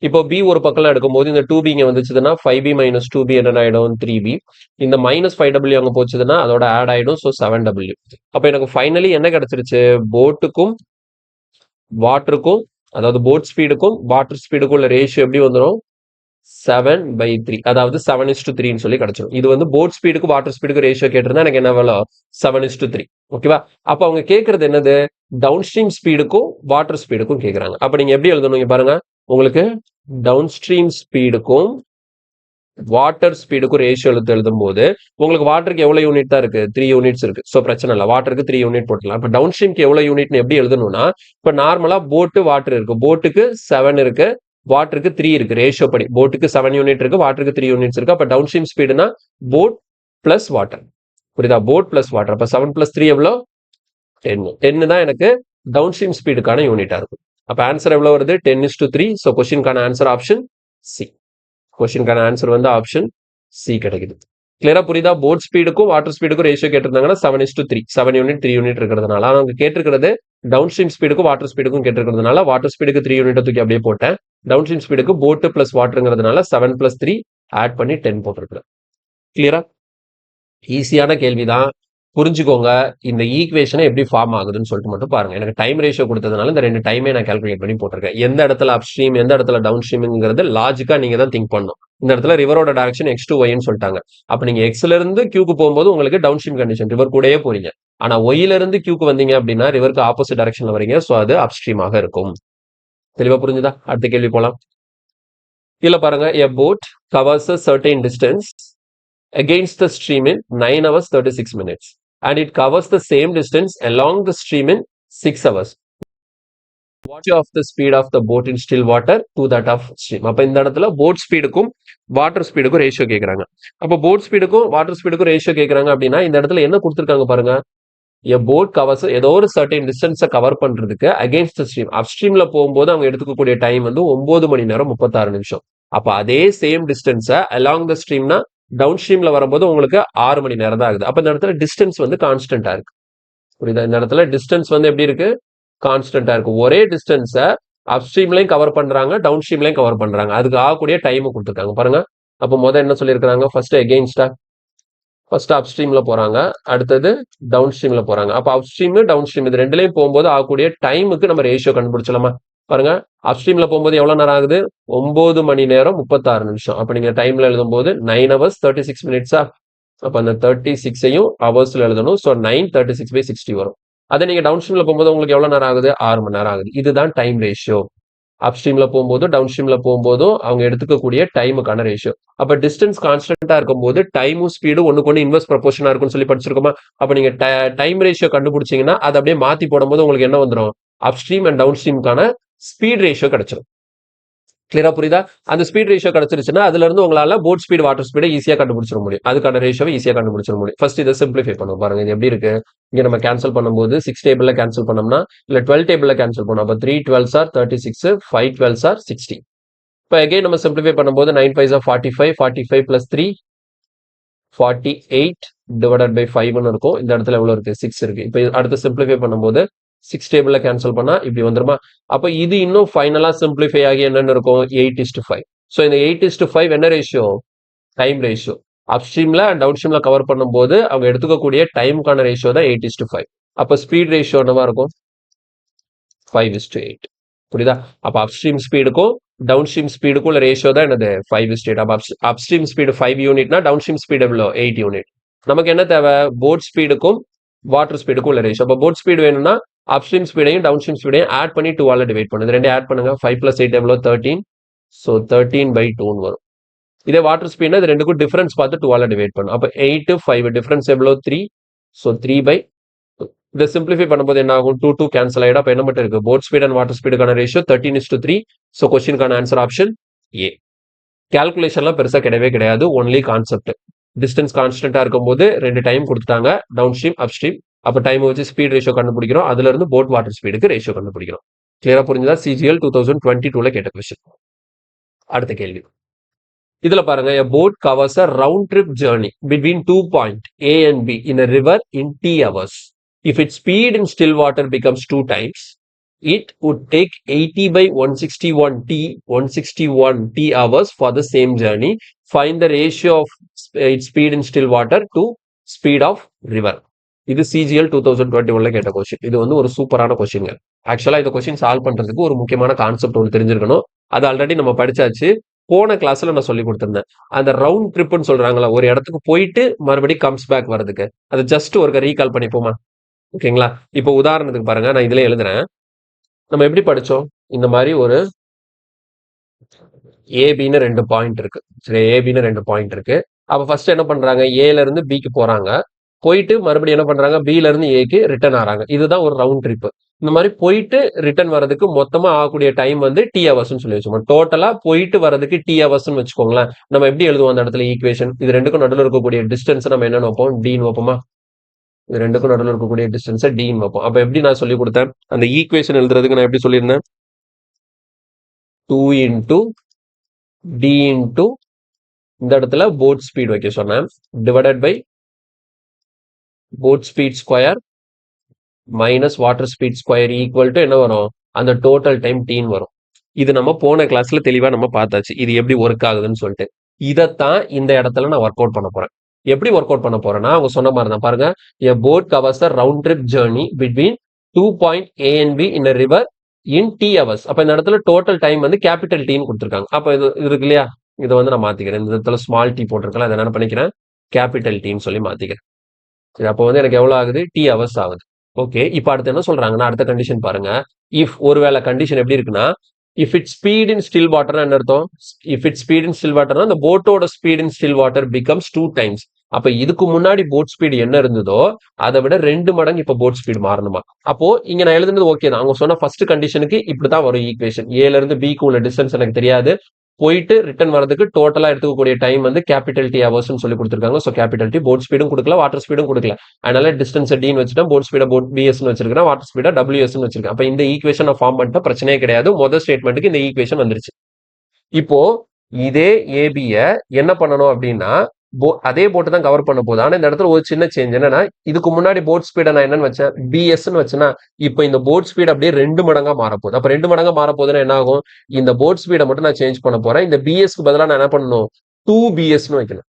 இப்போ b ஒரு பக்கம் எடுக்கும்போது இந்த 2b இங்க வந்துச்சுன்னா 5b minus 2b என்ன ஆயிடும்? 3b. இந்த minus 5w அங்க போச்சுன்னா அதோட ஆட் ஆயிடும். So 7w. அப்போ எனக்கு ஃபைனலி என்ன கிடைச்சிருச்சு? போட்டுக்கும் வாட்டருக்கும், அதாவது போட் ஸ்பீடுக்கும் வாட்டர் ஸ்பீடுக்கும் உள்ள ரேஷியோ எப்படி வந்துடும்? 7/3, அதாவது 7:3 சொல்லி கிடைச்சிடும். இது வந்து போட் ஸ்பீடுக்கு வாட்டர் ஸ்பீடுக்கு ரேஷியோ கேட்டிருந்தா எனக்கு என்ன வேலை? 7:3. ஓகேவா? அப்ப அவங்க கேட்கறது என்னது? டவுன் ஸ்ட்ரீம் ஸ்பீடுக்கும் வாட்டர் ஸ்பீடுக்கும் கேட்கறாங்க. அப்ப நீங்க எப்படி எழுதணும் பாருங்க. உங்களுக்கு டவுன் ஸ்ட்ரீம் ஸ்பீடுக்கும் வாட்டர் ஸ்பீடுக்கும் ரேஷியோ எழுதும் போது உங்களுக்கு வாட்டருக்கு எவ்வளவு யூனிட் தான் இருக்கு? 3 யூனிட்ஸ் இருக்கு. சோ பிரச்சனை இல்லை, வாட்டருக்கு 3 யூனிட் போட்டுக்கலாம். இப்ப டவுன் ஸ்ட்ரீம்க்கு எவ்வளவு யூனிட்னு எப்படி எழுதணும்னா, இப்ப நார்மலா போட்டு வாட்டர் இருக்கு, போட்டுக்கு 7 இருக்கு, வாட்டருக்கு 3 இருக்கு. ரேஷியோ படி போட்டுக்கு 7 யூனிட் இருக்கு, வாட்டருக்கு 3 யூனிட்ஸ் இருக்கு. அப்ப டவுன் ஸ்ட்ரீம் ஸ்பீடுனா போட் பிளஸ் வாட்டர். புரியுதா? Boat plus water. அப்ப 7 plus 3 எவ்வளோ? 10 தான் எனக்கு டவுன் ஸ்ட்ரீம் ஸ்பீடுக்கான யூனிட்டா இருக்கும். அப்ப ஆன்சர் எவ்வளவு வருது? 10:3. ஸோ கொஸ்டின்கான ஆன்சர் ஆப்ஷன் சி. கொஸ்டின்கான ஆன்சர் வந்து ஆப்ஷன் சி கிடைக்குது. கிளியரா புரியுதா? போட் ஸ்பீடுக்கும் வாட்டர் ஸ்பீடுக்கும் ரேஷியோ கேட்டிருந்தாங்கன்னா 7:3, 7 யூனிட் 3 யூனிட் இருக்கிறதுனால. அவங்க கேட்டிருக்கிறது டவுன் ஸ்ட்ரீம் ஸ்பீடுக்கும் வாட்டர் ஸ்பீடுக்கும் கேட்டிருக்கிறதுனால வாட்டர் ஸ்பீடுக்கு 3 யூனிட் தூக்கி அப்படியே போட்டேன். டவுன் ஸ்ட்ரீம் ஸ்பீடுக்கு போட்டு பிளஸ் வாட்டருங்கிறதுனால 7 + 3 ஆட் பண்ணி 10 போட்டிருக்கிறேன். கிளியரா? ஈஸியான கேள்விதான். புரிஞ்சுக்கோங்க. இந்த ஈக்குவேஷனை எப்படி ஃபார்ம் ஆகுதுன்னு சொல்லிட்டு மட்டும் பாருங்க. எனக்கு டைம் ரேஷியோ கொடுத்ததுனால இந்த 2 டைமே நான் கால்குலேட் பண்ணி போட்டிருக்கேன். எந்த இடத்துல அப்ஸ்ட்ரீம், எந்த இடத்துல டவுன் ஸ்ட்ரீம்ங்கிறது லாஜிக்கா நீங்க தான் திங்க் பண்ணணும். இந்த இடத்துல ரிவரோட டைரக்ஷன் x to yன்னு சொல்லிட்டாங்க. அப்ப நீங்க xல இருந்து qக்கு போகும்போது உங்களுக்கு டவுன் ஸ்ட்ரீம் கண்டிஷன் ரிவர் கூடயே போறீங்க. ஆனா yல இருந்து qக்கு வந்தீங்க அப்படின்னா ரிவருக்கு ஆப்போசிட் டைரக்ஷன்ல வரீங்க. சோ அது அப்ஸ்ட்ரீமாக இருக்கும். தெளிவா புரிஞ்சுதா? அடுத்த கேள்வி போலாம். கீழ பாருங்க. A boat covers a certain distance against the stream in 9 hours 36 minutes and it covers the same distance along the stream in 6 hours. What of the speed of the boat in still water to that of stream? அப்ப இந்த இடத்துல boat ஸ்பீடுக்கும் water ஸ்பீடுக்கும் ratio கேக்குறாங்க. அப்ப boat ஸ்பீடுக்கும் water ஸ்பீடுக்கும் ratio கேக்குறாங்க அப்படின்னா இந்த இடத்துல என்ன கொடுத்திருக்காங்க பாருங்க. A boat covers ஏதோ ஒரு certain distance கவர் பண்றதுக்கு against the stream. அப்ஸ்ட்ரீம்ல போகும்போது அவங்க எடுத்துக்கக்கூடிய டைம் வந்து 9 மணி நேரம் 36 நிமிஷம். அப்ப அதே சேம் டிஸ்டன்ஸ along the streamனா டவுன் ஸ்ட்ரீம்ல வரும்போது உங்களுக்கு 6 மணி நேரம் தான் ஆகுது. அப்ப இந்த இடத்துல டிஸ்டன்ஸ் வந்து கான்ஸ்டன்டா இருக்கு. புரியுதா? இந்த இடத்துல டிஸ்டன்ஸ் வந்து எப்படி இருக்கு? கான்ஸ்டன்டா இருக்கு. ஒரே டிஸ்டன்ஸ அப்ஸ்ட்ரீம்லயும் கவர் பண்றாங்க, டவுன் ஸ்ட்ரீம்லயும் கவர் பண்றாங்க. அதுக்கு ஆகக்கூடிய டைம் கொடுத்துருக்காங்க பாருங்க. அப்ப முதல்ல என்ன சொல்லியிருக்காங்க? ஃபர்ஸ்ட் எகெயின்ஸ்டா, ஃபர்ஸ்ட் அப்ஸ்ட்ரீம்ல போறாங்க, அடுத்தது டவுன் ஸ்ட்ரீம்ல போறாங்க. அப்ப அப்ஸ்ட்ரீம் டவுன் ஸ்ட்ரீம் இது ரெண்டுலயும் போகும்போது ஆகக்கூடிய டைமுக்கு நம்ம ரேஷியோ கண்டுபிடிச்சலாமா? பாருங்க, அப்ஸ்ட்ரீம்ல போகும்போது எவ்வளவு நேரம் ஆகுது? 9 மணி நேரம் 36 நிமிஷம். அப்ப நீங்க டைம்ல எழுதும் போது 9 hours 36 மினிட்ஸா? அப்ப அந்த 36ஐயும் ஹவர்ஸ்ல எழுதணும். ஸோ 9 36/60 வரும். அதை நீங்க டவுன் ஸ்ட்ரீம்ல போகும்போது உங்களுக்கு எவ்வளவு நேரம் ஆகுது? 6 மணி நேரம் ஆகுது. இதுதான் டைம் ரேஷியோ. அப்ஸ்ட்ரீம்ல போகும்போதும் டவுன் ஸ்ட்ரீம்ல போகும்போதும் அவங்க எடுத்துக்கக்கூடிய டைமுக்கான ரேஷியோ. அப்ப டிஸ்டன்ஸ் கான்ஸ்டன்டா இருக்கும்போது டைமும் ஸ்பீடும் ஒண்ணுக்கு ஒன்று இன்வெர்ஸ் ப்ரொபோர்ஷனா இருக்கும்னு சொல்லி படிச்சிருக்கோமா? அப்ப நீங்க டைம் ரேஷியோ கண்டுபிடிச்சீங்கன்னா அதை அப்படியே மாத்தி போடும்போது உங்களுக்கு என்ன வந்துடும்? அப்ஸ்ட்ரீம் அண்ட் டவுன் ஸ்ட்ரீமுக்கான ஸ்பீட் ரேஷியோ கிடைச்சிடும். கிளியரா புரியுதா? அந்த ஸ்பீட் ரேஷியோ கிடைச்சிருச்சுன்னா அதுல இருந்து உங்களால போட் ஸ்பீட் வாட்டர் ஸ்பீடை ஈஸியா கண்டுபிடிச்சிட முடியும். அதுக்கான ரேஷியோவை ஈஸியா கண்டுபிடிச்சிட முடியும். ஃபர்ஸ்ட் இதை சிம்பிளிஃபை பண்ணுவோம். பாருங்க இது எப்படி இருக்கு. இங்க நம்ம கேன்சல் பண்ணும்போது 6 டேபிள்ல கேன்சல் பண்ணோம்னா இல்ல 12 டேபிள்ல கேன்சல் பண்ணோம். அப்ப 3 12s are 36, 5 12s are 60. இப்போ அகைன் நம்ம சிம்பிளிஃபை பண்ணும்போது 9 5s are 45, 45 plus 3 48 divided by 5ன்னு இருக்கும். இந்த இடத்துல எவ்வளவு இருக்கு? 6 இருக்கு. இப்போ அடுத்து சிம்பிளிஃபை பண்ணும்போது 6 டேபிள்ல கேன்சல் பண்ணா இப்படி வந்துருமா? அப்ப இது இன்னும் ஃபைனலா சிம்பிளிஃபை ஆகி என்னன்னு இருக்கும்? 8:5. ஸோ இந்த 8:5 என்ன ரேஷியோ? Time ratio. அப்ஸ்ட்ரீம்ல அண்ட் டவுன் ஸ்ட்ரீம்ல கவர் பண்ணும்போது அவங்க எடுத்துக்கக்கூடிய டைமுக்கான ரேஷியோ தான் 8:5. அப்ப ஸ்பீட் ரேஷியோ என்னவா இருக்கும்? 5:8. புரியுதா? அப்ப அப்ஸ்ட்ரீம் ஸ்பீடுக்கும் டவுன் ஸ்ட்ரீம் ஸ்பீடுக்கும் உள்ள ரேஷியோ தான் என்னது? 5:8. அப்ப அப்ஸ்ட்ரீம் ஸ்பீடு 5 யூனிட்னா டவுன் ஸ்ட்ரீம் ஸ்பீடு எவ்வளோ? 8 யூனிட். நமக்கு என்ன தேவை? போட் ஸ்பீடுக்கும் வாட்டர் ஸ்பீடுக்கும் உள்ள ரேஷியோ. அப்ப போட் ஸ்பீடு வேணும்னா அப்ஸ்ட்ரீம் ஸ்பீடையும் டவுன் ஸ்ட்ரீம் ஸ்பீடையும் ஆட் பண்ணி 2ஆல டிவைட் பண்ணுங்க. ரெண்டு ஆட் பண்ணுங்க. 5 plus 8 எவ்வளோ? 13. ஸோ 13/2 வரும். இதே வாட்டர் ஸ்பீட்னா இது ரெண்டுக்கும் டிஃபரன்ஸ் பார்த்து 2ஆல டிவைட் பண்ணும். அப்ப 8 5 டிஃபரன்ஸ் எவ்வளோ? 3. ஸோ 3/2. இதை சிம்பிளிஃபை பண்ணும்போது என்ன ஆகும்? 2 2 கேன்சல் ஆயிடும். அப்ப என்ன மட்டும் இருக்கு? போட் ஸ்பீட் அண்ட் வாட்டர் ஸ்பீடுக்கான ரேஷியோ 13:3. ஸோ கொஸ்டினுக்கான ஆன்சர் ஆப்ஷன் ஏ. கால்குலேஷன்லாம் பெருசா கிடையவே கிடையாது. Only concept. டிஸ்டன்ஸ் கான்ஸ்டன்டா இருக்கும்போது 2 டைம் கொடுத்துட்டாங்க. Downstream upstream. அப்ப டைம் வச்சு ஸ்பீட் ரேஷியோ கண்டுபிடிக்கிறோம். அதுல இருந்து போட் வாட்டர் ஸ்பீடுக்கு ரேஷியோ கண்டுபிடிக்கிறோம். கிளியரா புரிஞ்சுதா? CGL 2022ல கேட்ட கொஸ்டின். அடுத்த கேள்வி. இதுல பாருங்க, a boat covers a round trip journey between 2 points A and B in a river in T hours. If its speed in still water becomes 2 times, it would take 161 T hours for the same journey. Find the ratio of its speed in still water to speed of river. இது CGL 2021ல கேட்ட question. இது வந்து ஒரு சூப்பரான கொஸ்டின்ங்க. ஆக்சுவலா இந்த question solve பண்றதுக்கு ஒரு முக்கியமான கான்செப்ட் ஒன்று தெரிஞ்சிருக்கணும். அது ஆல்ரெடி நம்ம படிச்சாச்சு. போன கிளாஸ்ல நான் சொல்லி கொடுத்திருந்தேன். அந்த ரவுண்ட் ட்ரிப்னு சொல்றாங்களா, ஒரு இடத்துக்கு போயிட்டு மறுபடியும் கம்ஸ் பேக் வரதுக்கு, அது ஜஸ்ட் ஒரு ரீகால் பண்ணிப்போமா? ஓகேங்களா? இப்போ உதாரணத்துக்கு பாருங்க, நான் இதுல எழுதுறேன். நம்ம எப்படி படிச்சோம்? இந்த மாதிரி ஒரு ஏபின்னு 2 பாயிண்ட் இருக்கு. சரி, ஏபின்னு 2 பாயிண்ட் இருக்கு. அப்ப ஃபர்ஸ்ட் என்ன பண்றாங்க? ஏல இருந்து பிக்கு போறாங்க. போயிட்டு மறுபடியும் என்ன பண்றாங்க? பில இருந்து ஏக்கு ரிட்டர்ன் ஆறாங்க. இதுதான் ஒரு ரவுண்ட் ட்ரிப். இந்த மாதிரி போயிட்டு ரிட்டர்ன் வரதுக்கு மொத்தமா ஆகக்கூடிய டைம் வந்து T ஹவர்ஸ்னு சொல்லி வச்சுக்கோங்க. டோட்டலா போயிட்டு வரதுக்கு T ஹவர்ஸ்னு வச்சுக்கோங்களேன். நம்ம எப்படி எழுதுவோம் அந்த இடத்துல ஈக்குவேஷன்? இது ரெண்டுக்கும் நடுவில் இருக்கக்கூடிய டிஸ்டன்ஸ் நம்ம என்ன வைப்போம்? டின்னு வைப்போமா? இது ரெண்டுக்கும் நடுவில் இருக்கக்கூடிய டிஸ்டன்ஸை டின்னு வைப்போம். அப்ப எப்படி நான் சொல்லி கொடுத்தேன்? அந்த ஈக்குவேஷன் எழுதுறதுக்கு நான் எப்படி சொல்லியிருந்தேன்? 2 into d into இந்த இடத்துல போட் ஸ்பீட் வைக்க சொன்னேன். Divided by boat speed square minus water speed square equal to என்ன வரும்? அந்த டோட்டல் டைம் டீன்னு வரும். இது நம்ம போன கிளாஸ்ல தெளிவா நம்ம பார்த்தாச்சு இது எப்படி ஒர்க் ஆகுதுன்னு சொல்லிட்டு. இதைத்தான் இந்த இடத்துல நான் ஒர்க் அவுட் பண்ண போறேன். எப்படி ஒர்க் அவுட் பண்ண போறேன்னா அவங்க சொன்ன மாதிரி தான் பாருங்க. a boat covers a round trip journey between 2 point A and B in a river in T hours. அப்ப இந்த இடத்துல டோட்டல் டைம் வந்து கேபிட்டல் டீன்னு கொடுத்துருக்காங்க. அப்ப இது இருக்கு இல்லையா, இதை வந்து நான் மாத்திக்கிறேன். இந்த இடத்துல ஸ்மால் டி போட்டிருக்கலாம், அதை என்ன பண்ணிக்கிறேன், கேபிட்டல் டீன்னு சொல்லி மாத்திக்கிறேன். சரி, அப்போ வந்து எனக்கு எவ்வளவு ஆகுது, T hours ஆகுது. ஓகே, இப்ப அடுத்து என்ன சொல்றாங்கன்னா அடுத்த கண்டிஷன் பாருங்க. இஃப் ஒருவேளை கண்டிஷன் எப்படி இருக்குன்னா, if it speed in still water என்ன அர்த்தம், if it speed in still வாட்டர்னா அந்த போட்டோட speed in still water becomes 2 times. அப்ப இதுக்கு முன்னாடி போட் ஸ்பீடு என்ன இருந்ததோ அதை விட 2 மடங்கு இப்ப போட் ஸ்பீடு மாறணுமா. அப்போ இங்க நான் எழுதுனது ஓகே தான். அவங்க சொன்ன ஃபர்ஸ்ட் கண்டிஷனுக்கு இப்படிதான் வரும் ஈக்குவேஷன். ஏல இருந்து பிக்கு உள்ள டிஸ்டன்ஸ் எனக்கு தெரியாது, போயிட்டு ரிட்டர்ன் வரதுக்கு டோட்டலா எடுத்துக்கக்கூடிய டைம் வந்து கேபிட்டல் டி ஹவர்ஸ் சொல்லி கொடுத்துருக்காங்க. ஸோ கேபிட்டல் டி போட் ஸ்பீடும் கொடுக்கல, வாட்டர் ஸ்பீடும் கொடுக்கல. அதனால டிஸ்டன்ஸ் டின்னு வச்சுட்டேன், போட் ஸ்பீட போட் பிஎஸ் வச்சிருக்கேன், வாட்டர் ஸ்பீட டபிள்யூஎஸ் வச்சிருக்கேன். அப்ப இந்த ஈக்குவேஷன் ஃபார்ம் பண்ணிட்டு பிரச்சனையே கிடையாது. முதல் ஸ்டேட்மெண்ட்டுக்கு இந்த ஈக்குவேஷன் வந்துருச்சு. இப்போ இதே ஏபிய என்ன பண்ணணும் அப்படின்னா அதே போட்டு தான் கவர் பண்ண போகுது. ஆனா இந்த இடத்துல ஒரு சின்ன சேஞ்ச் என்னன்னா, இதுக்கு முன்னாடி போட் ஸ்பீட நான் என்னன்னு வச்சேன், பிஎஸ்ன்னு வச்சேன்னா இப்போ இந்த போட் ஸ்பீட் அப்படியே 2 மடங்கா மாறப்போகுது. அப்ப 2 மடங்கா மாறப்போகுதுன்னா என்ன ஆகும், இந்த போட் ஸ்பீடை மட்டும் நான் சேஞ்ச் பண்ண போறேன். இந்த பிஎஸ்க்கு பதிலாக நான் என்ன பண்ணணும், 2BSன்னு வைக்கணும்.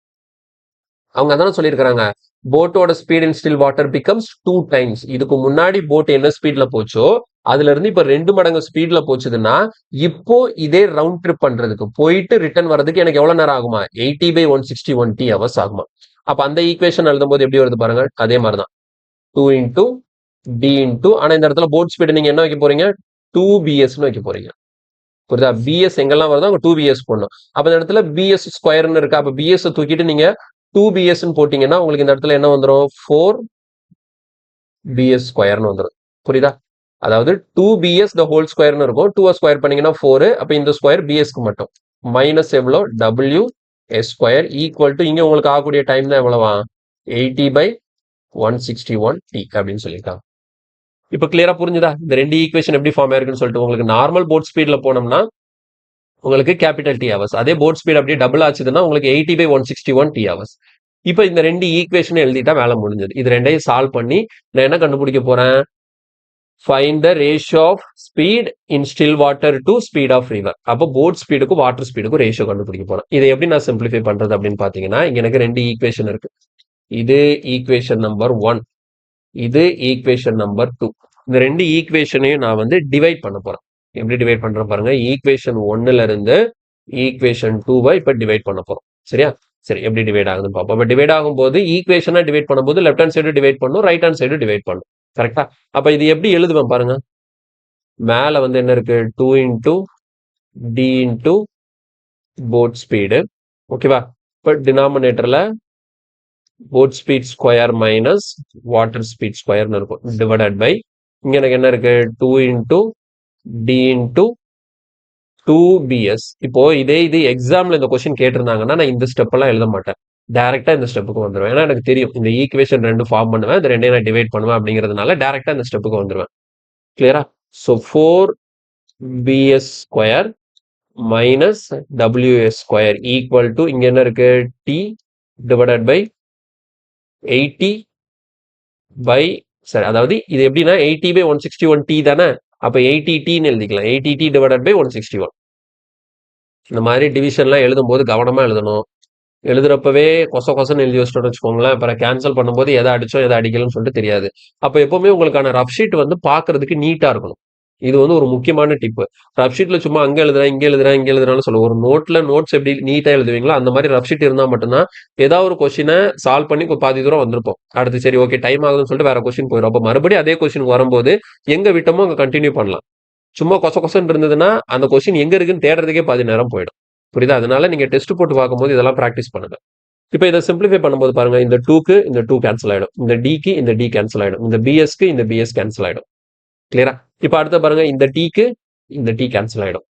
அவங்க அதான சொல்லியிருக்கிறாங்க, போட்டோட speed in still water becomes 2 times. இதுக்கு முன்னாடி போட் என்ன ஸ்பீட்ல போச்சோ அதுல இருந்து இப்ப 2 மடங்கு ஸ்பீட்ல போச்சுதுன்னா இப்போ இதே ரவுண்ட் ட்ரிப் பண்றதுக்கு போயிட்டு ரிட்டர்ன் வரதுக்கு எனக்கு எவ்வளவு நேரம் ஆகுமா, 80/161 T hours ஆகுமா. அப்ப அந்த ஈக்குவேஷன் எழுதும் போது எப்படி வருது பாருங்க, அதே மாதிரிதான் 2 into D into, ஆனா இந்த இடத்துல போட் ஸ்பீடு நீங்க என்ன வைக்க போறீங்க, 2BSன்னு வைக்க போறீங்க. புரியுதா, பிஎஸ் எங்கெல்லாம் வருதோ அங்க 2BS போடணும். அப்ப இந்த இடத்துல பிஎஸ் ஸ்கொயர்னு இருக்கு, அப்ப பிஎஸ் தூக்கிட்டு நீங்க 2BSன்னு போட்டீங்கன்னா உங்களுக்கு இந்த இடத்துல என்ன வந்துடும், 4BS ஸ்கொயர்னு வந்துடும். புரியுதா, அதாவது 2BS the whole ஸ்கொயர்னு இருக்கும். 2 ஸ்கொயர் பண்ணீங்கன்னா 4, அப்ப இந்த ஸ்கொயர் பிஎஸ்க்கு மட்டும் மைனஸ் எவ்வளோ, WS ஸ்கொயர் ஈக்குவல் டு இங்க உங்களுக்கு ஆகக்கூடிய டைம் தான் எவ்வளவா, 80/161 T அப்படின்னு சொல்லியிருக்காங்க. இப்ப கிளியரா புரிஞ்சுதா இந்த ரெண்டு ஈக்குவேஷன் எப்படி ஃபார்ம் ஆயிருக்குன்னு சொல்லிட்டு. உங்களுக்கு நார்மல் போட் ஸ்பீட்ல போனோம்னா உங்களுக்கு கேபிட்டல் T hours, அதே போட் ஸ்பீட் அப்படியே டபுள் ஆச்சுதுன்னா உங்களுக்கு 80/161 T hours. இப்ப இந்த ரெண்டு ஈக்குவேஷன் எழுதிட்டா வேலை முடிஞ்சது. இது ரெண்டையும் சால்வ் பண்ணி நான் என்ன கண்டுபிடிக்க போறேன், find the ratio of speed in still water to speed of river. அப்போ போட் ஸ்பீடுக்கும் வாட்டர் ஸ்பீடுக்கும் ரேஷியோ கண்டுபிடிக்க போறேன். இதை எப்படி நான் சிம்பிளிஃபை பண்றது அப்படின்னு பாத்தீங்கன்னா, இங்க எனக்கு ரெண்டு ஈக்குவேஷன் இருக்கு. இது ஈக்குவேஷன் நம்பர் 1, இது ஈக்குவேஷன் நம்பர் 2. இந்த ரெண்டு ஈக்குவேஷனையும் நான் வந்து டிவைட் பண்ண போறேன். எப்படி டிவைட் பண்றேன் பாருங்க, ஈக்குவேஷன் 1ல இருந்து ஈக்குவேஷன் 2 இப்ப டிவைட் பண்ண போறோம். சரியா, சரி எப்படி டிவைட் ஆகுதுன்னு பார்ப்போம். அப்ப டிவைட் ஆகும்போது ஈக்குவேஷனை டிவைட் பண்ணும்போது லெஃப்ட் ஹேண்ட் சைடு டிவைட் பண்ணும், ரைட் ஹேண்ட் சைடு டிவைட் பண்ணும். கரெக்டா, அப்ப இது எப்படி எழுதுவேன் பாருங்க, மேல வந்து என்ன இருக்கு, 2 into D into boat speed. ஓகேவா, இப்ப டினாமினேட்டர்ல boat speed square minus water speed ஸ்கொயர்னு இருக்கும், டிவைடட் பை இங்க எனக்கு என்ன இருக்கு, 2 into D into 2BS. இப்போ இதே இது எக்ஸாம்ல இந்த கொஸ்டின் கேட்டிருந்தாங்கன்னா நான் இந்த ஸ்டெப் எல்லாம் எழுத மாட்டேன், டைரக்டா இந்த ஸ்டெப்புக்கு வந்துருவேன். ஏன்னா எனக்கு தெரியும் இந்த ஈக்குவேஷன் ரெண்டு ஃபார்ம் பண்ணுவேன், இந்த ரெண்டையும் நான் டிவைட் பண்ணுவேன் அப்படிங்கிறதுனால டைரக்டா இந்த ஸ்டெப்புக்கு வந்துருவேன். கிளியரா, so 4BS square minus WS square equal to இங்க என்ன இருக்கு, T டிவைடட் பை 80 பை, சரி அதாவது இது எப்படின்னா 80/161 T தானே, அப்ப 80Tன்னு எழுதிக்கலாம், 80T டிவைடட் பை 161. இந்த மாதிரி டிவிஷன்லாம் எழுதும் போது கவனமா எழுதணும். எழுதுறப்பவே கொசன்னு எழுதி வச்சிட்டோம்னு வச்சுக்கோங்களேன், அப்புறம் கேன்சல் பண்ணும்போது எதை அடிச்சோம் எதை அடிக்கலன்னு சொல்லிட்டு தெரியாது. அப்ப எப்பவுமே உங்களுக்கான ரஃப் ஷீட் வந்து பாக்குறதுக்கு நீட்டா இருக்கணும். இது வந்து ஒரு முக்கியமான டிப்பு. ரஃப் ஷீட்ல சும்மா அங்க எழுதுறேன் இங்க எழுதுறேன் இங்க எழுதுறான்னு சொல்ல, ஒரு நோட்ல நோட்ஸ் எப்படி நீட்டா எழுதுவீங்களோ அந்த மாதிரி ரஃப் ஷீட் இருந்தா மட்டும்தான் ஏதாவது ஒரு கொஸ்டினை சால்வ் பண்ணி பாதி தூரம் வந்திருப்போம். அடுத்து சரி ஓகே டைம் ஆகுதுன்னு சொல்லிட்டு வேற கொஸ்டின் போயிடும். அப்ப மறுபடியும் அதே கொஸ்டின் வரும்போது எங்க விட்டோமோ அங்க கண்டினியூ பண்ணலாம். சும்மா கொசன்னு இருந்ததுன்னா அந்த கொஸ்டின் எங்க இருக்குன்னு தேடுறதுக்கே பாதி நேரம் போயிடும். புரியுதா, அதனால நீங்க டெஸ்ட் போட்டு பார்க்கும்போது இதெல்லாம் பிராக்டிஸ் பண்ணுங்க. இப்போ இதை சிம்பிளிஃபை பண்ணும்போது பாருங்க, இந்த 2க்கு இந்த 2 கேன்சல் ஆயிடும், இந்த டிக்கு இந்த டி கேன்சல் ஆயிடும், இந்த பிஎஸ்க்கு இந்த பிஎஸ் கேன்சல் ஆயிடும். கிளியரா, இப்போ அடுத்த பாருங்க, இந்த டிக்கு இந்த டி கேன்சல் ஆயிடும்.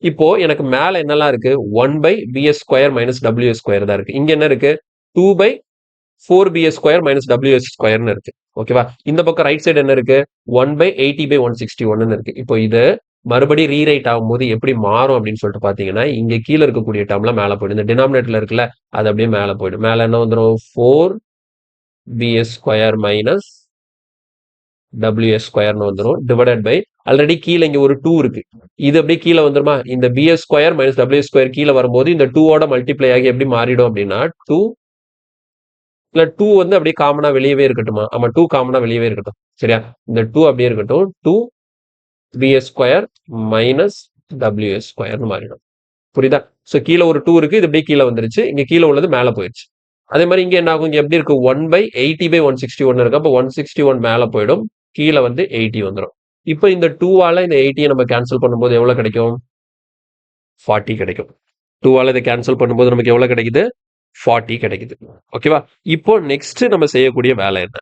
இப்போ எனக்கு மேல என்னெல்லாம் இருக்கு, 1/BS square minus WS square தான் இருக்கு. இங்க என்ன இருக்கு, 2/4BS ஸ்கொயர் மைனஸ் WS ஸ்கொயர்னு இருக்கு. ஓகேவா, இந்த பக்கம் ரைட் சைடு என்ன இருக்கு, 1/80/161 இருக்கு. இப்போ இது மறுபடியும் ரீரைட் ஆகும்போது எப்படி மாறும் அப்படின்னு சொல்லிட்டு பாத்தீங்கன்னா, இங்க கீழே இருக்கக்கூடிய டேர்ம்ல மேல போயிடும், இந்த டினாமினேட்டர்ல இருக்குல்ல அது அப்படியே மேல போயிடும். மேல என்ன வந்துடும், 4BS ஸ்கொயர் மைனஸ் WS ஸ்கொயர்னு வந்துடும் டிவைடட் பை ஆல்ரெடி கீழே இங்க ஒரு 2 இருக்கு. இது அப்படியே கீழே வந்துருமா? இந்த BS square minus WS square கீழே வரும்போது இந்த 2ஓட மல்டிப்ளை ஆகி எப்படி மாறிடும் அப்படின்னா 2 இல்ல 2 வந்து அப்படியே காமனா வெளியவே இருக்கட்டுமா? ஆமா 2 காமனா வெளியவே இருக்கட்டும். சரியா? இந்த 2 அப்படியே இருக்கட்டும். 2 BS ஸ்கொயர் மைனஸ் WS ஸ்கொயர்னு மாறிடும். புரியுதா? ஸோ கீழே ஒரு 2 இருக்கு. இது அப்படியே கீழே வந்துருச்சு. இங்க கீழே உள்ளது மேலே போயிடுச்சு. அதே மாதிரி இங்க என்ன ஆகும்? இங்க எப்படி இருக்கு? 1/80/161 இருக்கு. அப்போ 161 மேலே போயிடும். கீழே வந்து 80 வந்துடும். இப்போ இந்த 2ஆல இந்த 80 நம்ம கேன்சல் பண்ணும்போது எவ்வளவு கிடைக்கும்? 40 கிடைக்கும். 2ஆல இதை கேன்சல் பண்ணும்போது நமக்கு எவ்வளவு கிடைக்குது? 40 கிடைக்குது. ஓகேவா? இப்போ நெக்ஸ்ட் நம்ம செய்யக்கூடிய வேலை என்ன?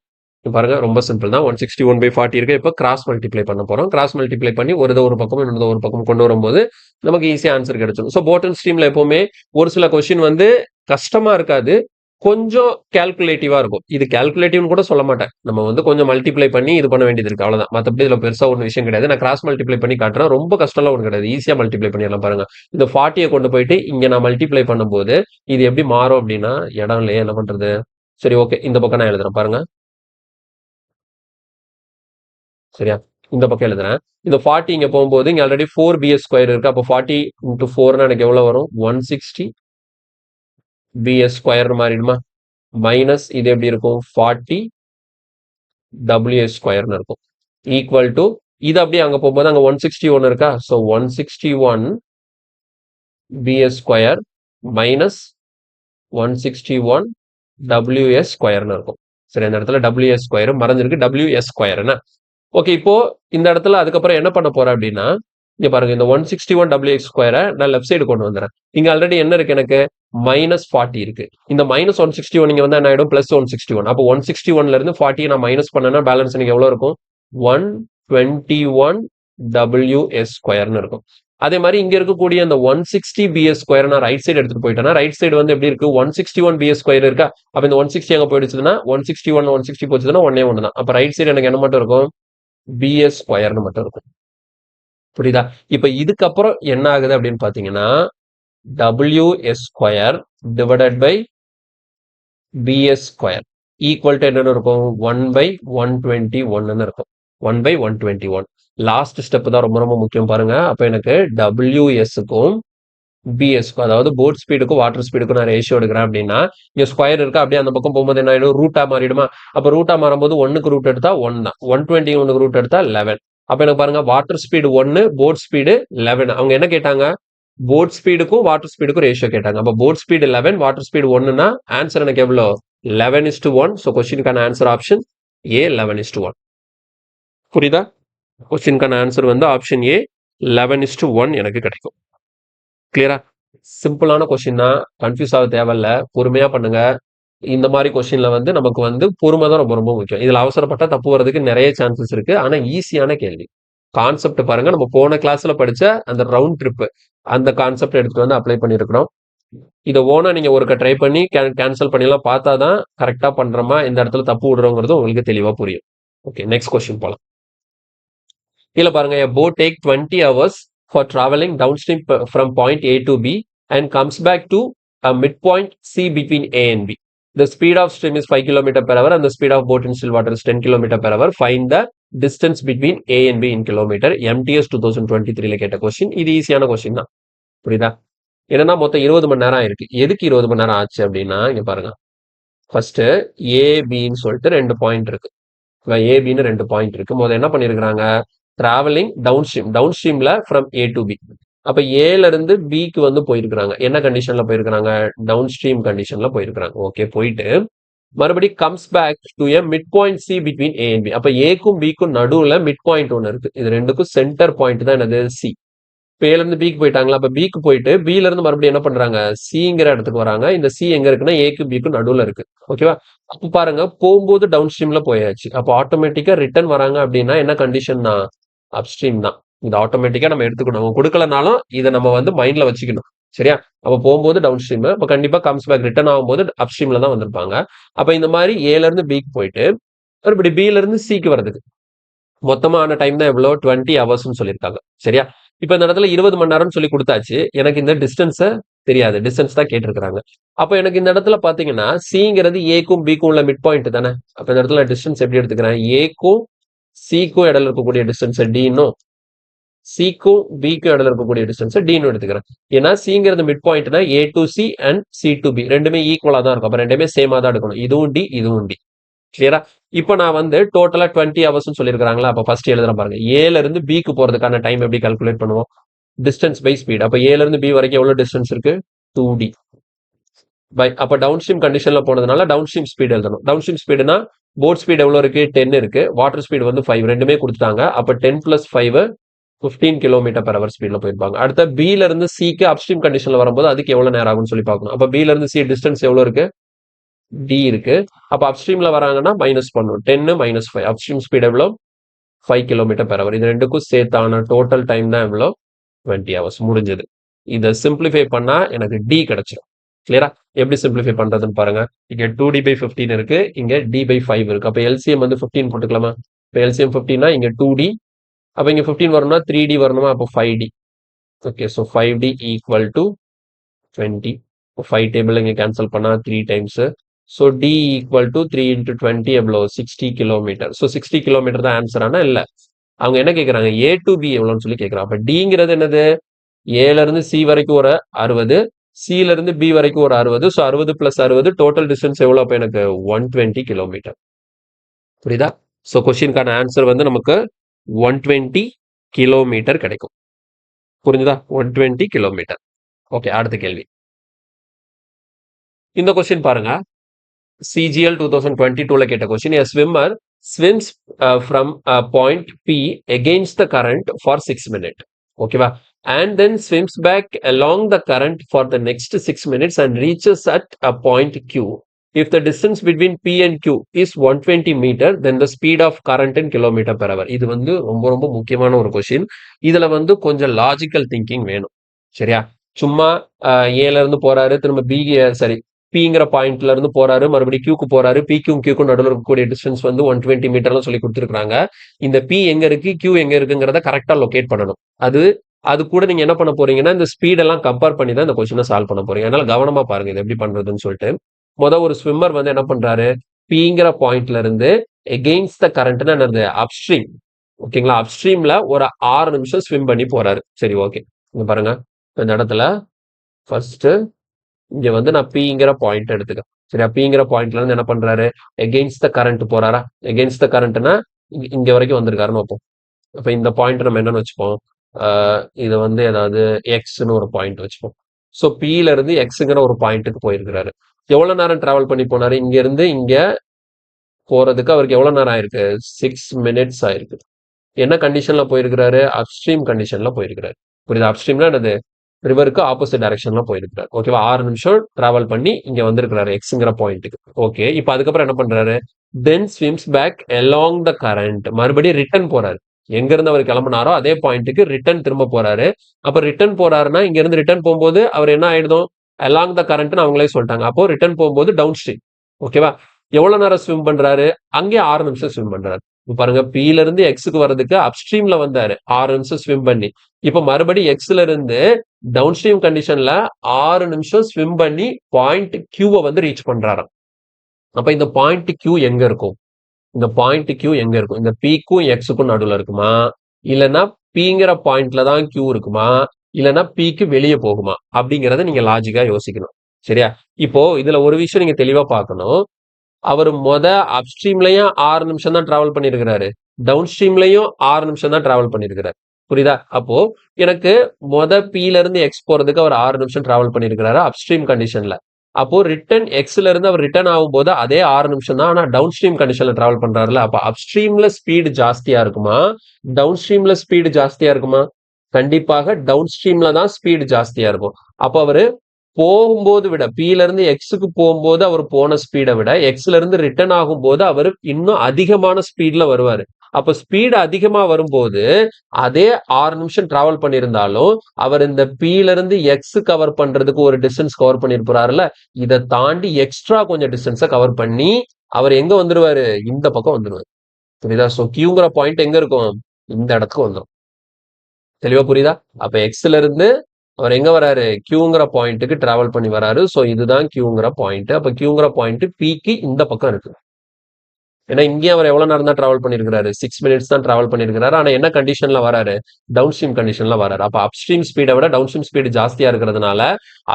பாருங்க ரொம்ப சிம்பிள் தான். 161/40 இருக்கு. இப்போ கிராஸ் மல்டிப்ளை பண்ண போறோம். கிராஸ் மல்டிப்ளை பண்ணி ஒரு பக்கம் இன்னொரு ஒரு பக்கம் கொண்டு வரும்போது நமக்கு ஈஸியா ஆன்சர் கிடைச்சிடும். ஸோ போட் அண்ட் ஸ்ட்ரீம்ல எப்பவுமே ஒரு சில கொஸ்டின் வந்து கஷ்டமா இருக்காது. கொஞ்சம் கால்குலேட்டிவா இருக்கும். இது கால்குலேட்டிவ்னு கூட சொல்ல மாட்டேன். நம்ம வந்து கொஞ்சம் மல்டிப்ளை பண்ணி இது பண்ண வேண்டியது இருக்கு. அவ்வளவுதான். மத்தபடி இதுல பெருசா ஒன்றும் விஷயம் கிடையாது. நான் கிராஸ் மல்டிப்ளை பண்ணி காட்டுறேன். ரொம்ப கஷ்டம்லாம் ஒன்றும் கிடையாது. ஈஸியா மல்டிப்ளை பண்ணிடலாம் பாருங்க. இந்த 40 கொண்டு போயிட்டு இங்க நான் மல்டிப்ளை பண்ணும்போது இது எப்படி மாறும் அப்படின்னா இடம் இல்லையே என்ன பண்றது? சரி ஓகே இந்த பக்கம் நான் எழுதுறேன் பாருங்க. சரியா? இந்த பக்கம் எழுதுறேன். இந்த 40 இங்க போகும்போது இங்க ஆல்ரெடி 4BS ஸ்கொயர் இருக்கு. அப்போ 40 into 4 எனக்கு எவ்வளவு வரும்? 160 BS ஸ்கொயர் மாறிடுமா? மைனஸ் இது எப்படி இருக்கும்? 40 WS ஸ்கொயர்னு இருக்கும். ஈக்குவல் டு இது அப்படியே அங்க போகும்போது அங்க 161 இருக்கா? So 161 BS square minus 161 WS ஸ்கொயர்னு இருக்கும். சரி அந்த இடத்துல WS ஸ்கொயர் மறைஞ்சிருக்கு. WS ஸ்கொயர் என்ன? ஓகே இப்போ இந்த இடத்துல அதுக்கப்புறம் என்ன பண்ண போறேன் அப்படின்னா இங்க பாருங்க இந்த 161 WX ஸ்கொயரை நான் லெஃப்ட் சைடு கொண்டு வந்துறேன். இங்க ஆல்ரெடி என்ன இருக்கு எனக்கு? -40 இருக்கு. இந்த -161 இங்க வந்து என்ன ஆயிடும்? +161. அப்போ 161ல இருந்து 40 நான் மைனஸ் பண்ணேன்னா பேலன்ஸ் எனக்கு எவ்வளவு இருக்கும்? 121 WS ஸ்கொயர்னு இருக்கும். அதே மாதிரி இங்க இருக்கக்கூடிய அந்த 160 BS ஸ்கொயர் நான் ரைட் சைடு எடுத்துட்டு போயிட்டேன்னா ரைட் சைடு வந்து எப்படி இருக்கு? 161 BS ஸ்கொயர் இருக்கா? அப்ப இந்த 160 அங்க போயிடுச்சுன்னா 161 160 போச்சுன்னா ஒன்னே ஒன்று தான். அப்ப ரைட் சைடு எனக்கு என்ன மட்டும் இருக்கும்? BS ஸ்கொயர்னு மட்டும் இருக்கும். புரியுதா? இப்ப இதுக்கப்புறம் என்ன ஆகுது அப்படின்னு பாத்தீங்கன்னா WS square divided by BS square equal to என்னன்னு இருக்கும்? 1/121 இருக்கும். 1/121. லாஸ்ட் ஸ்டெப் தான் ரொம்ப ரொம்ப முக்கியம் பாருங்க. அப்ப எனக்கு WSக்கும் BSக்கும் அதாவது போட் ஸ்பீடுக்கும் வாட்டர் ஸ்பீடுக்கும் நான் ரேஷியோ எடுக்கிறேன் அப்படின்னா இங்க ஸ்கொயர் இருக்கா? அப்படியே அந்த பக்கம் போகும்போது என்ன ஆயிடும்? ரூட்டா மாறிடுமா? அப்ப ரூட்டா மாறும்போது 1க்கு ரூட் எடுத்தா 1 தான். 121க்கு ரூட் எடுத்தா 11. அப்ப எனக்கு பாருங்க வாட்டர் ஸ்பீடு 1 போட் ஸ்பீடு 11. அவங்க என்ன கேட்டாங்க? போட் ஸ்பீடுக்கும் வாட்டர் ஸ்பீடுக்கும் ரேஷியோ கேட்டாங்க. அப்ப போட் ஸ்பீடு 11 வாட்டர் ஸ்பீடு 1னா ஆன்சர் எனக்கு எவ்வளவு? 11:1. ஸோ கொஸ்டினுக்கான ஆன்சர் ஆப்ஷன் ஏ 11:1. புரியுதா? கொஸ்டினுக்கான ஆன்சர் வந்து ஆப்ஷன் ஏ 11:1 எனக்கு கிடைக்கும். கிளியரா? சிம்பிளான கொஸ்டின் தான். கன்ஃபியூஸ் ஆக தேவையில்ல. பொறுமையா பண்ணுங்க. இந்த மாதிரி கொஸ்டின்ல வந்து நமக்கு வந்து பொறுமை தான் ரொம்ப ரொம்ப முக்கியம். இதுல அவசரப்பட்டா தப்பு வர்றதுக்கு நிறைய சான்சஸ் இருக்கு. ஆனா ஈஸியான கேள்வி. கான்செப்ட் பாருங்க. நம்ம போன கிளாஸ்ல படிச்ச அந்த ரவுண்ட் ட்ரிப் அந்த கான்செப்ட் எடுத்துட்டு வந்து அப்ளை பண்ணிருக்கிறோம். இதை ஓனா நீங்க ஒருக்க ட்ரை பண்ணி கேன்சல் பண்ணிலாம் பார்த்தாதான் கரெக்டா பண்றோமா இந்த இடத்துல தப்பு விடுறோங்கிறது உங்களுக்கு தெளிவா புரியும். ஓகே நெக்ஸ்ட் கொஸ்டின் போலாம். கீழே பாருங்க a boat take 20 hours for traveling downstream from point A to B and comes back to a midpoint C between A and B. The speed of stream is 5 km per hour and the speed of boat in still water is 10 km per hour. Find the distance between A and B in kilometer. MTS 2023 கேட்ட question. இது ஈஸியான question தான். புரியுதா? என்னன்னா மொத்தம் 20 மணி நேரம் இருக்கு. எதுக்கு 20 மணி நேரம் ஆச்சு அப்படின்னா இங்க பாருங்க. ஃபர்ஸ்ட் ஏபின்னு சொல்லிட்டு 2 பாயிண்ட் இருக்கு. ஏபின்னு 2 பாயிண்ட் இருக்கு. முதல்ல என்ன பண்ணிருக்காங்க? டிராவலிங் டவுன் ஸ்ட்ரீம்ல ஃப்ரம் ஏ டு பி. அப்ப ஏல இருந்து பிக்கு வந்து போயிருக்காங்க. என்ன கண்டிஷன்ல போயிருக்காங்க? டவுன் ஸ்ட்ரீம் கண்டிஷன்ல போயிருக்காங்க. ஓகே போயிட்டு மறுபடியும் comes back to a mid point C between A and B. அப்ப ஏக்கும் பிக்கும் நடுவுல மிட் பாயிண்ட் ஒன்னு இருக்கு. இது ரெண்டுக்கும் சென்டர் பாயிண்ட் தான் என்னது? சி. இப்ப ஏல இருந்து பிக்கு போயிட்டாங்களா? அப்ப பிக்கு போயிட்டு பில இருந்து மறுபடியும் என்ன பண்றாங்க? சிங்கிற இடத்துக்கு வராங்க. இந்த சி எங்க இருக்குன்னா ஏக்கு பிக்கு நடுவுல இருக்கு. ஓகேவா? அப்ப பாருங்க போகும்போது டவுன் ஸ்ட்ரீம்ல போயாச்சு. அப்ப ஆட்டோமேட்டிக்கா ரிட்டர்ன் வராங்க அப்படின்னா என்ன கண்டிஷன் தான்? அப்ஸ்ட்ரீம் தான். இது ஆட்டோமேட்டிக்கா நம்ம எடுத்துக்கணும். கொடுக்கலனாலும் இதை நம்ம வந்து மைண்ட்ல வச்சுக்கணும். சரியா? அப்ப போகும்போது டவுன் ஸ்ட்ரீம். அப்ப கண்டிப்பா கம்ஸ் பேக் ரிட்டர்ன் ஆகும்போது அப்ஸ்ட்ரீம்ல தான் வந்திருப்பாங்க. அப்ப இந்த மாதிரி ஏல இருந்து பிக்கு போயிட்டு மறுபடி பில இருந்து சிக்கு வரதுக்கு மொத்தமான டைம் தான் எவ்வளோ? 20 ஹவர்ஸ்னு சொல்லியிருக்காங்க. சரியா? இப்ப இந்த இடத்துல 20 மணி நேரம்னு சொல்லி கொடுத்தாச்சு. எனக்கு இந்த டிஸ்டன்ஸ தெரியாது. டிஸ்டன்ஸ் தான் கேட்டிருக்காங்க. அப்ப எனக்கு இந்த இடத்துல பாத்தீங்கன்னா சிங்கிறது ஏக்கும் பிக்கும் உள்ள மிட் பாயிண்ட் தானே. அப்ப இந்த இடத்துல டிஸ்டன்ஸ் எப்படி எடுத்துக்கிறேன்? ஏக்கும் சிக்கும் இடையில இருக்கக்கூடிய டிஸ்டன்ஸ் டின்னும் சிக்கும் பிக்கும் இடையில இருக்கக்கூடிய டிஸ்டன்ஸ் டின்னு எடுத்துக்கிறேன். ஏன்னா சிங்கிறது மிட் பாயிண்ட்னா A to C and C to B ரெண்டுமே ஈக்குவலா தான் இருக்கும். அப்ப ரெண்டுமே சேமா தான் எடுக்கணும். இதுவும் டி இதுவும் டி. கிளியரா? இப்போ நான் வந்து டோட்டலா 20 ஹவர்ஸ் சொல்லியிருக்காங்களா? அப்ப ஃபர்ஸ்ட் எழுதுறேன் பாருங்க. ஏல இருந்து பிக்கு போறதுக்கான டைம் எப்படி கால்குலேட் பண்ணுவோம்? Distance by speed. அப்ப ஏல இருந்து பி வரைக்கும் எவ்வளவு டிஸ்டன்ஸ் இருக்கு? 2d பை அப்ப டவுன் ஸ்ட்ரீம் கண்டிஷன்ல போனதுனால டவுன் ஸ்ட்ரீம் ஸ்பீட் எழுதணும். டவுன் ஸ்ட்ரீம் ஸ்பீடுனா போட் ஸ்பீட் எவ்வளவு இருக்கு? 10 இருக்கு. வாட்டர் ஸ்பீட் வந்து 5 ரெண்டுமே கொடுத்துட்டாங்க. அப்ப 10 பிளஸ் 5 15 கிலோமீட்டர் பெர் அவர் ஸ்பீட்ல போயிருப்பாங்க. அடுத்த பில இருந்து சிக்கு அப்ஸ்ட்ரீம் கண்டிஷன்ல வரும்போது அதுக்கு எவ்வளவு நேரம் ஆகும்னு சொல்லி பார்க்கணும். அப்ப பில இருந்து சி டிஸ்டன்ஸ் எவ்வளவு இருக்கு? டி இருக்கு. அப்ப அப்ஸ்ட்ரீம்ல வராங்கன்னா மைனஸ் பண்ணும். 10 மைனஸ் 5 அப்ஸ்ட்ரீம் ஸ்பீட் எவ்வளவு? 5 கிலோமீட்டர் பெர் அவர். இது ரெண்டுக்கும் சேர்த்தான டோட்டல் டைம் தான் எவ்வளோ? 20 ஹவர்ஸ். முடிஞ்சது. இதை சிம்பிளிஃபை பண்ணா எனக்கு டி கிடைச்சிடும். கிளியரா? எப்படி சிம்பிளிஃபை பண்றதுன்னு பாருங்க. இங்க 2d/15 இருக்கு, இங்க d/5 இருக்கு. அப்ப எல்சிஎம் வந்து 15 போட்டுக்கலாமா? இப்ப எல்சிஎம் 15னா இங்க 2d, அப்ப இங்க 15 வரணும்னா 3d வரணுமா? அப்போ 5d. Okay, so 5d equal to 20. 5 table இங்க கேன்சல் பண்ணா 3 times. So D equal to 3 into 20 எவ்வளோ? 60 கிலோமீட்டர். ஸோ 60 கிலோமீட்டர் தான் ஆன்சர். ஆனா இல்ல, அவங்க என்ன கேட்கறாங்க? ஏ டு பி எவ்வளோன்னு சொல்லி கேட்கறாங்க. அப்ப டிங்கிறது என்னது? ஏல இருந்து சி வரைக்கும் ஒரு 60, சில இருந்து பி வரைக்கும் ஒரு 60. ஸோ 60 பிளஸ் 60 டோட்டல் டிஸ்டன்ஸ் எவ்வளோ? அப்ப எனக்கு 120 கிலோமீட்டர். புரியுதா? ஸோ கொஸ்டினுக்கான ஆன்சர் வந்து நமக்கு 120 கிலோமீட்டர் கிடைக்கும். புரிஞ்சுதா? 120 கிலோமீட்டர். ஓகே, அடுத்த கேள்வி. இந்த கொஸ்டின் பாருங்க. CGL 2022ல கேட்ட question. A swimmer swims from point P against the current for 6 minutes. ஓகேவா? And then swims back along the current for the next 6 minutes and reaches at a point Q. If the distance between P and Q is 120 meter, then the speed of current in kilometer per hour. இது வந்து ரொம்ப ரொம்ப முக்கியமான ஒரு question. இதுல வந்து கொஞ்சம் logical thinking வேணும். சரியா? சும்மா ஏல இருந்து போறாரு, திரும்ப பி சரி பிங்கிற பாயிண்ட்ல இருந்து போறாரு, மறுபடியும் கியூக்கு போறாரு. பிக்கும் கியூக்கும் நடுவில் இருக்கக்கூடிய டிஸ்டன்ஸ் வந்து 120 மீட்டர்லாம் சொல்லி கொடுத்துருக்காங்க. இந்த பி எங்க இருக்கு, கியூ எங்க இருக்குங்கிறத கரெக்டா லொகேட் பண்ணணும். அது கூட நீங்க என்ன பண்ண போறீங்கன்னா இந்த ஸ்பீடெல்லாம் கம்பேர் பண்ணி தான் இந்த கொஸ்டினை சால்வ் பண்ண போறீங்க. அதனால கவனமா பாருங்க இது எப்படி பண்றதுன்னு சொல்லிட்டு. ஒரு ஸ்விம்மர் வந்து என்ன பண்றாரு? பிங்கிற பாயிண்ட்ல இருந்து எகெயின்ஸ்ட் த கரண்ட்னா என்னது? அப்ஸ்ட்ரீம். ஓகேங்களா? அப்ஸ்ட்ரீம்ல ஒரு 6 நிமிஷம் ஸ்விம் பண்ணி போறாரு. சரி, ஓகே. இங்க பாருங்க, இந்த இடத்துல ஃபர்ஸ்ட் இங்க வந்து நான் பிங்கிற பாயிண்ட் எடுத்துக்கேன். சரியா? பிங்கிற பாயிண்ட்ல இருந்து என்ன பண்றாரு? எகெயின்ஸ்ட் த கரண்ட் போறாரா? எகெயின்ஸ்ட் த கரண்ட்னா இங்க வரைக்கும் வந்திருக்காருன்னு வைப்போம். அப்ப இந்த பாயிண்ட் நம்ம என்னன்னு வச்சுப்போம்? இது வந்து ஏதாவது எக்ஸ்ன்னு ஒரு பாயிண்ட் வச்சுப்போம். ஸோ பில இருந்து எக்ஸுங்கிற ஒரு பாயிண்ட்டுக்கு போயிருக்கிறாரு. எவ்வளவு நேரம் டிராவல் பண்ணி போனாரு? இங்க இருந்து இங்க போறதுக்கு அவருக்கு எவ்வளவு நேரம் ஆயிருக்கு? 6 மினிட்ஸ் ஆயிருக்கு. என்ன கண்டிஷன்ல போயிருக்கிறாரு? அப்ஸ்ட்ரீம் கண்டிஷன்ல போயிருக்கிறாரு. புரியுதா? அப்ஸ்ட்ரீம்ல என்னது? ரிவருக்கு ஆப்போசிட் டைரக்ஷன்ல போயிருக்கிறார். ஓகேவா? 6 நிமிஷம் டிராவல் பண்ணி இங்க வந்திருக்கிறாரு எக்ஸ்ங்கிற பாயிண்ட்டுக்கு. ஓகே, இப்போ அதுக்கப்புறம் என்ன பண்றாரு? Then swims back along the current. மறுபடியும் ரிட்டர்ன் போறாரு. எங்க இருந்து அவர் கிளம்பினாரோ அதே பாயிண்ட்டுக்கு ரிட்டர்ன் திரும்ப போறாரு. அப்ப ரிட்டர்ன் போறாருன்னா இங்க இருந்து ரிட்டர்ன் போகும்போது அவர் என்ன ஆயிடுதும்? அலாங் த கரண்ட்னு அவங்களே சொல்லிட்டாங்க. அப்போ ரிட்டர்ன் போகும்போது டவுன் ஸ்ட்ரீம். ஓகேவா? எவ்வளவு நேரம் ஸ்விம் பண்றாரு? அங்கே 6 நிமிஷம் ஸ்விம் பண்றாரு. பாருங்க, பில இருந்து எக்ஸுக்கு வர்றதுக்கு அப்ஸ்ட்ரீம்ல வந்தாரு 6 நிமிஷம் ஸ்விம் பண்ணி. இப்ப மறுபடியும் எக்ஸ்ல இருந்து டவுன் ஸ்ட்ரீம் கண்டிஷன்ல 6 நிமிஷம் ஸ்விம் பண்ணி பாயிண்ட் கியூவை வந்து ரீச் பண்றாராம். அப்ப இந்த பாயிண்ட் கியூ எங்க இருக்கும்? இந்த பாயிண்ட் கியூ எங்க இருக்கும்? இந்த பிக்கும் எக்ஸுக்கும் நடுவில் இருக்குமா? இல்லைன்னா பிங்கிற பாயிண்ட்ல தான் கியூ இருக்குமா? இல்லைன்னா பிக்கு வெளியே போகுமா? அப்படிங்கிறத நீங்க லாஜிக்கா யோசிக்கணும். சரியா? இப்போ இதுல ஒரு விஷயம் நீங்க தெளிவா பார்க்கணும். அவர் அப்ஸ்ட்ரீம்லயும் 6 நிமிஷம் தான் டிராவல் பண்ணிருக்கிறாரு, டவுன் ஸ்ட்ரீம்லயும் 6 நிமிஷம் தான் டிராவல் பண்ணிருக்கிறாரு. புரியுதா? அப்போ எனக்கு பில இருந்து எக்ஸ் போறதுக்கு அவர் 6 நிமிஷம் டிராவல் பண்ணிருக்கிறாரு அப்ஸ்ட்ரீம் கண்டிஷன்ல. அப்போ ரிட்டர்ன் எக்ஸ்ல இருந்து அவர் ரிட்டர்ன் ஆகும்போது அதே 6 நிமிஷம் தான். ஆனா டவுன் ஸ்ட்ரீம் கண்டிஷன்ல டிராவல் பண்றாருல. அப்ப அப்ஸ்ட்ரீம்ல ஸ்பீடு ஜாஸ்தியா இருக்குமா? டவுன் ஸ்ட்ரீம்ல ஸ்பீடு ஜாஸ்தியா இருக்குமா? கண்டிப்பாக டவுன் ஸ்ட்ரீம்ல தான் ஸ்பீடு ஜாஸ்தியா இருக்கும். அப்போ அவரு போகும்போது விட பில இருந்து எக்ஸுக்கு போகும்போது அவர் போன ஸ்பீடை விட எக்ஸ்ல இருந்து ரிட்டர்ன் ஆகும்போது அவர் இன்னும் அதிகமான ஸ்பீட்ல வருவாரு. அப்ப ஸ்பீடு அதிகமா வரும்போது அதே 6 நிமிஷம் டிராவல் பண்ணியிருந்தாலும் அவர் இந்த பில இருந்து எக்ஸ் கவர் பண்றதுக்கு ஒரு டிஸ்டன்ஸ் கவர் பண்ணிருப்பாருல, இதை தாண்டி எக்ஸ்ட்ரா கொஞ்சம் டிஸ்டன்ஸை கவர் பண்ணி அவர் எங்க வந்துருவாரு? இந்த பக்கம் வந்துருவாரு. புரியுதா? சோ கியூங்கிற பாயிண்ட் எங்க இருக்கும்? இந்த இடத்துக்கு வந்துடும். தெளிவா புரியுதா? அப்ப எக்ஸ்ல இருந்து அவர் எங்க வராரு? கியூங்கிற பாயிண்ட்டுக்கு டிராவல் பண்ணி வராரு. சோ இதுதான் கியூங்கிற பாயிண்ட். அப்ப கியூங்கிற பாயிண்ட் பிக்கு இந்த பக்கம் இருக்கு. ஏன்னா இங்கேயும் அவர் எவ்வளவு நேரம் தான் டிராவல் பண்ணிருக்காரு, 6 மினிட்ஸ் தான் டிராவல் பண்ணிருக்காரு. ஆனா என்ன கண்டிஷன்ல வராரு, டவுன் ஸ்ட்ரீம் கண்டிஷன்ல வராரு. அப்ப அப்ஸ்ட்ரீம் ஸ்பீடை விட டவுன் ஸ்ட்ரீம் ஸ்பீடு ஜாஸ்தியா இருக்கிறதுனால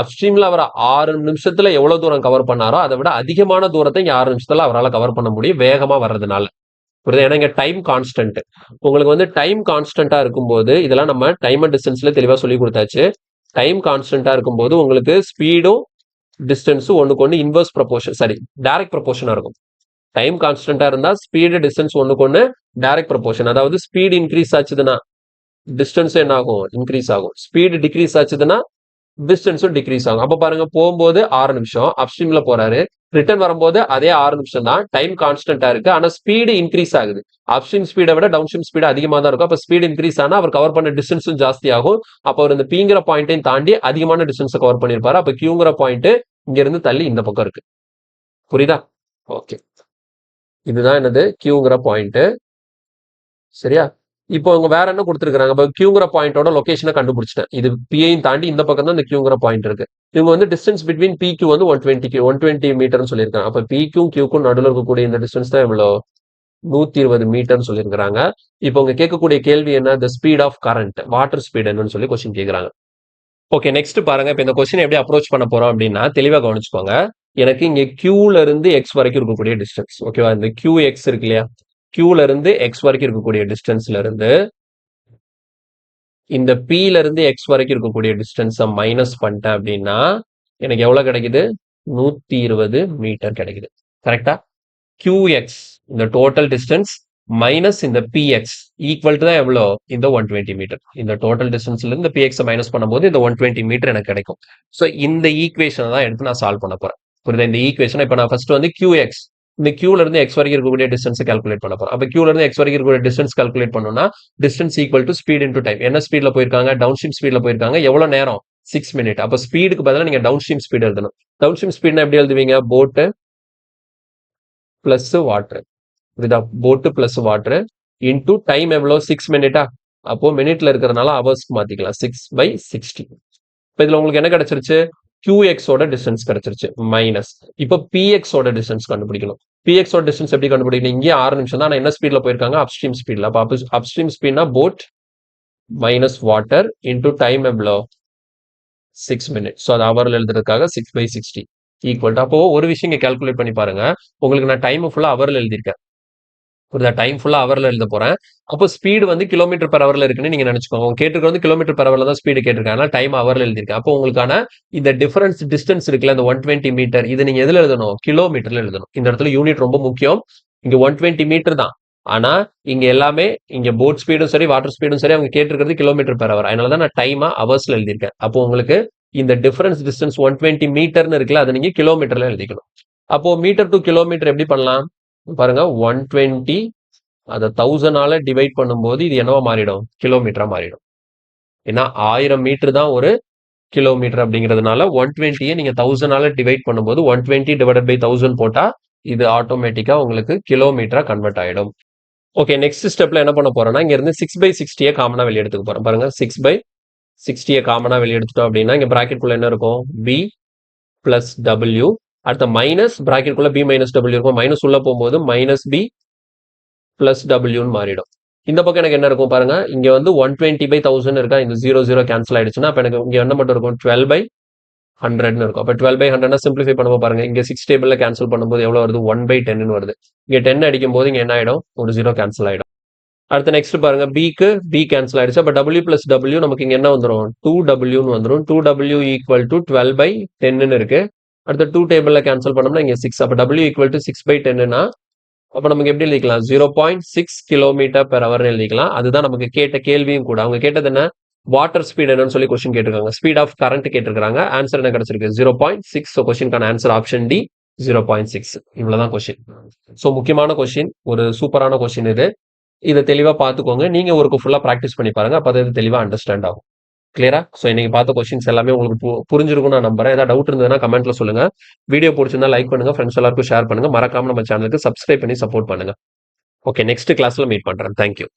அப்ஸ்ட்ரீம்ல அவர் 6 நிமிஷத்துல எவ்வளவு தூரம் கவர் பண்ணாரோ அதை விட அதிகமான தூரத்தை இங்க 6 நிமிஷத்துல அவரால் கவர் பண்ண முடியும், வேகமா வர்றதுனால. புரியுது? ஏன்னா இங்க டைம் கான்ஸ்டன்ட். உங்களுக்கு வந்து டைம் கான்ஸ்டன்டா இருக்கும்போது இதெல்லாம் நம்ம டைம் அண்ட் டிஸ்டன்ஸ்ல தெளிவா சொல்லி கொடுத்தாச்சு. டைம் கான்ஸ்டன்டா இருக்கும்போது உங்களுக்கு ஸ்பீடும் டிஸ்டன்ஸும் ஒண்ணுக்கு ஒன்று இன்வர்ஸ் ப்ரொபோர்ஷன், சாரி டைரக்ட் ப்ரொபோர்ஷனா இருக்கும். டைம் கான்ஸ்டன்டா இருந்தா ஸ்பீடு டிஸ்டன்ஸ் ஒண்ணுக்கு ஒன்று டைரக்ட் ப்ரொபோர்ஷன். அதாவது ஸ்பீடு இன்க்ரீஸ் ஆச்சுதுன்னா டிஸ்டன்ஸ் என்ன ஆகும், இன்க்ரீஸ் ஆகும். ஸ்பீடு டிக்ரீஸ் ஆச்சுதுன்னா டிஸ்டன்ஸும் டிக்ரீஸ் ஆகும். அப்ப பாருங்க, போகும்போது 6 நிமிஷம் அப்ஸ்ட்ரீம்ல போறாரு, ரிட்டர்ன் வரும்போது அதே 6 நிமிஷம் தான், டைம் கான்ஸ்டன்டா இருக்கு. ஆனா ஸ்பீடு இன்க்ரீஸ் ஆகுது. அப்ஸ்ட்ரீம் ஸ்பீடை விட டவுன் ஸ்ட்ரீம் ஸ்பீடு அதிகமா தான் இருக்கும். அப்ப ஸ்பீடு இன்க்ரீஸ் ஆனா அவர் கவர் பண்ண டிஸ்டன்ஸும் ஜாஸ்தி ஆகும். அப்ப அவர் இந்த பிங்கிற பாயிண்டையும் தாண்டி அதிகமான டிஸ்டன்ஸை கவர் பண்ணிருப்பாரு. அப்ப கியூங்கிற பாயிண்ட் இங்க இருந்து தள்ளி இந்த பக்கம் இருக்கு. புரியுதா? ஓகே, இதுதான் என்னது கியூங்கிற பாயிண்ட். சரியா? இப்போ அவங்க வேற என்ன கொடுத்துருக்காங்க, இப்போ கியூங்கிற பாயிண்டோட லொகேஷனை கண்டுபிடிச்சிட்டேன். இது பிஐயும் தாண்டி இந்த பக்கம் தான் இந்த கியூங்கிற பாயிண்ட் இருக்கு. இவங்க வந்து டிஸ்டன்ஸ் பிட்வீன் பி கியூ வந்து 120 மீட்டர்னு சொல்லியிருக்காங்க. அப்ப பி கியூக்கும் நடுவில் இருக்கக்கூடிய இந்த டிஸ்டன்ஸ் தான் எவ்வளோ, 120 மீட்டர்னு சொல்லியிருக்காங்க. இப்போ உங்க கேட்கக்கூடிய கேள்வி என்ன, the speed of current, water speed என்னன்னு சொல்லி கொஸ்டின் கேட்குறாங்க. ஓகே, நெக்ஸ்ட் பாருங்க. இப்போ இந்த கொஸ்டின் எப்படி அப்ரோச் பண்ண போறோம் அப்படின்னா தெளிவா கவனிச்சுக்கோங்க. எனக்கு இங்க கியூல இருந்து எக்ஸ் வரைக்கும் இருக்கக்கூடிய டிஸ்டன்ஸ், ஓகேவா? இந்த கியூ எக்ஸ் இருக்கு இல்லையா, கியூல இருந்து எக்ஸ் வரைக்கும் இருக்கக்கூடிய டிஸ்டன்ஸ்ல இருந்து இந்த பில இருந்து எக்ஸ் வரைக்கும் இருக்கக்கூடிய டிஸ்டன்ஸை மைனஸ் பண்ணிட்டேன் அப்படின்னா எனக்கு எவ்வளவு கிடைக்குது, 120 மீட்டர் கிடைக்குது. கரெக்டா? QX இந்த டோட்டல் டிஸ்டன்ஸ் மைனஸ் இந்த PX ஈக்குவல் டு தான் எவ்வளோ, இந்த 120 மீட்டர். இந்த டோட்டல் டிஸ்டன்ஸ்ல இருந்து PX மைனஸ் பண்ணும்போது இந்த 120 மீட்டர் எனக்கு கிடைக்கும். ஸோ இந்த ஈக்குவேஷனை தான் எடுத்து நான் சால்வ் பண்ண போறேன். புரியுதா? இந்த ஈக்குவேஷன் இப்போ நான் ஃபர்ஸ்ட் வந்து QX, இந்த கியூல இருந்து எக்ஸ் வரைக்கும் இருக்கக்கூடிய டிஸ்டன்ஸ் கால்குலேட் பண்ண போறோம். அப்ப கியூல இருந்து எக்ஸ் வரைக்கும் இருக்கக்கூடிய டிஸ்டன்ஸ் கால்குலேட் பண்ணோம்னா distance equal to speed into time. என்ன ஸ்பீட்ல போயிருக்காங்க, டவுன் ஸ்ட்ரீம் ஸ்பீட்ல போயிருக்காங்க. எவ்வளவு நேரம், 6 மினிட். அப்ப ஸ்பீடுக்கு பதிலாக நீங்க டவுன் ஸ்ட்ரீம் ஸ்பீட் எழுதணும். டவுன் ஸ்ட்ரீம் ஸ்பீட்னா எப்படி எழுதுவீங்க, போட்டு பிளஸ் வாட்டர். இதுதா போட்டு பிளஸ் வாட்டர் இன்டூ டைம் எவ்வளோ, 6 மினிட்டா. அப்போ மினிட்ல இருக்கிறதுனால ஹவர்ஸ்க்கு மாத்திக்கலாம், 6/60. இப்போ இதுல உங்களுக்கு என்ன கிடைச்சிருச்சு, QX ஓட டிஸ்டன்ஸ் கிடைச்சிருச்சு மைனஸ். இப்போ PX ஓட டிஸ்டன்ஸ் கண்டுபிடிக்கணும். PX ஓட டிஸ்டன்ஸ் எப்படி கண்டுபிடிக்கணும், இங்கே 6 நிமிஷம் தான். என்ன ஸ்பீட்ல போயிருக்காங்க, அப்ஸ்ட்ரீம் ஸ்பீட்ல. அப்போ அப்ஸ்ட்ரீம் ஸ்பீட்னா boat minus water into time எவ்வளோ, 6 மினிட். ஸோ அது ஹவர்ல எழுதுறதுக்காக 6/60 ஈக்குவல் டு. அப்போ ஒரு விஷயம் இங்க கால்குலேட் பண்ணி பாருங்க. உங்களுக்கு நான் டைம் ஃபுல்லா ஹவர்ல எழுதியிருக்கேன். புரியுதா? டைம் ஃபுல்லா ஹவர்ல எழுத போறேன். அப்போ ஸ்பீடு வந்து கிலோமீட்டர் பெர் ஹவர்ல இருக்குன்னு நீங்க நினைச்சுக்கோங்க. உங்க கேட்டிருக்க வந்து கிலோமீட்டர் பெர் ஹவர்ல தான் ஸ்பீடு கேட்டிருக்காங்க, டைம் ஹவர்ல எழுதிருக்கேன். அப்போ உங்களுக்கான இந்த டிஃபரன்ஸ் டிஸ்டன்ஸ் இருக்குல்ல, இந்த 120 மீட்டர், இது நீங்க எதுல எழுதணும், கிலோமீட்டர்ல எழுதணும். இந்த இடத்துல யூனிட் ரொம்ப முக்கியம். இங்க 120 மீட்டர் தான், ஆனா இங்க எல்லாமே இங்க போட் ஸ்பீடும் சரி வாட்டர் ஸ்பீடும் சரி அவங்க கேட்டிருக்கிறது கிலோமீட்டர் பெர் ஹவர். அதனால தான் நான் டைமா ஹவர்ஸ்ல எழுதியிருக்கேன். அப்போ உங்களுக்கு இந்த டிஃபரன்ஸ் டிஸ்டன்ஸ் 120 மீட்டர்னு இருக்குல்ல, அதை நீங்க கிலோமீட்டர்ல எழுதிக்கணும். அப்போ மீட்டர் டு கிலோமீட்டர் எப்படி பண்ணலாம் பாருங்க, 120 அதை 1000ஆல டிவைட் பண்ணும்போது இது என்னவா மாறிடும், கிலோமீட்டரா மாறிடும். ஏன்னா 1000 மீட்டர் தான் ஒரு கிலோமீட்டர் அப்படிங்கிறதுனால 120 நீங்க 1000ஆல டிவைட் பண்ணும்போது 120 டிவைடட் பை 1000 போட்டா இது ஆட்டோமேட்டிக்கா உங்களுக்கு கிலோமீட்டரா கன்வெர்ட் ஆயிடும். ஓகே, நெக்ஸ்ட் ஸ்டெப்ல என்ன பண்ண போறோம்னா இங்க இருந்து 6/60 காமனா வெளியே எடுத்துக்க போறோம். பாருங்க, 6/60 காமனா வெளியே எடுத்துட்டோம் அப்படின்னா இங்க பிராக்கெட் குள்ள என்ன இருக்கும், B பிளஸ் W. அடுத்த மைனஸ் பிராக்கெட் குள்ள B மைனஸ் W இருக்கும். மைனஸ் உள்ள போகும்போது மைனஸ் B பிளஸ் டபிள்யூன்னு மாறிடும். இந்த பக்கம் எனக்கு என்ன இருக்கும் பாருங்க, இங்க வந்து 120/1000 இருக்கா, இந்த 0 கேன்சல் ஆயிடுச்சுன்னா அப்ப எனக்கு இங்க என்ன மட்டும் இருக்கும், 12/100 இருக்கும். அப்ப 12/100 சிம்பிளிஃபை பண்ணும்போது பாருங்க, இங்க 6 டேபிள்ல கேன்சல் பண்ணும்போது எவ்வளவு வருது, 1/10 வருது. இங்க 10 அடிக்கும் போது இங்க என்ன ஆயிடும், ஒரு 0 கேன்சல் ஆயிடும். அடுத்து நெக்ஸ்ட் பாருங்க, பிக்கு பி கேன்சல் ஆயிடுச்சு. அப்ப W பிளஸ் W நமக்கு இங்க என்ன வந்துடும், 2W வந்துடும். 2W ஈக்குவல் டு 12/10 இருக்கு. அடுத்த 2 டேபிள்ல கேன்சல் பண்ணோம்னா இங்க 6. அப்ப W ஈக்குவல் டு 6/10னா அப்ப நமக்கு எப்படி எழுதிக்கலாம், 0.6 கிலோமீட்டர் பெர் ஹவர் எழுதிக்கலாம். அதுதான் நமக்கு கேட்ட கேள்வியும் கூட. அவங்க கேட்டது என்ன, வாட்டர் ஸ்பீட் என்னன்னு சொல்லி கொஸ்டின் கேட்டிருக்காங்க. ஸ்பீட் ஆஃப் கரண்ட் கேட்டிருக்காங்க. ஆன்சர் என்ன கிடைச்சிருக்கு, 0.6. ஸோ கொஸ்டினுக்கான ஆன்சர் ஆப்ஷன் டி, 0.6. இவ்வளவுதான் கொஸ்டின். ஸோ முக்கியமான கொஸ்டின், ஒரு சூப்பரான கொஸ்டின் இது. இதை தெளிவா பார்த்துக்கோங்க. நீங்க ஒருக்கு ஃபுல்லா ப்ராக்டிஸ் பண்ணி பாருங்க. அப்ப அது தெளிவா அண்டர்ஸ்டாண்ட் ஆகும். கிளியரா? ஸோ இன்னைக்கு பார்த்த கொஸ்டின்ஸ் எல்லாமே உங்களுக்கு புரிஞ்சிருக்கும் நான் நம்புறேன். ஏதாவது டவுட் இருந்ததுன்னா கமெண்ட்ல சொல்லுங்க. வீடியோ பிடிச்சிருந்தா லைக் பண்ணுங்க, ஃப்ரெண்ட்ஸ் எல்லாருக்கும் ஷேர் பண்ணுங்க. மறக்காம நம்ம சேனலுக்கு சப்ஸ்கிரைப் பண்ணி சப்போர்ட் பண்ணுங்க. ஓகே, நெக்ஸ்ட் கிளாஸ்ல மீட் பண்றேன். தேங்க்யூ.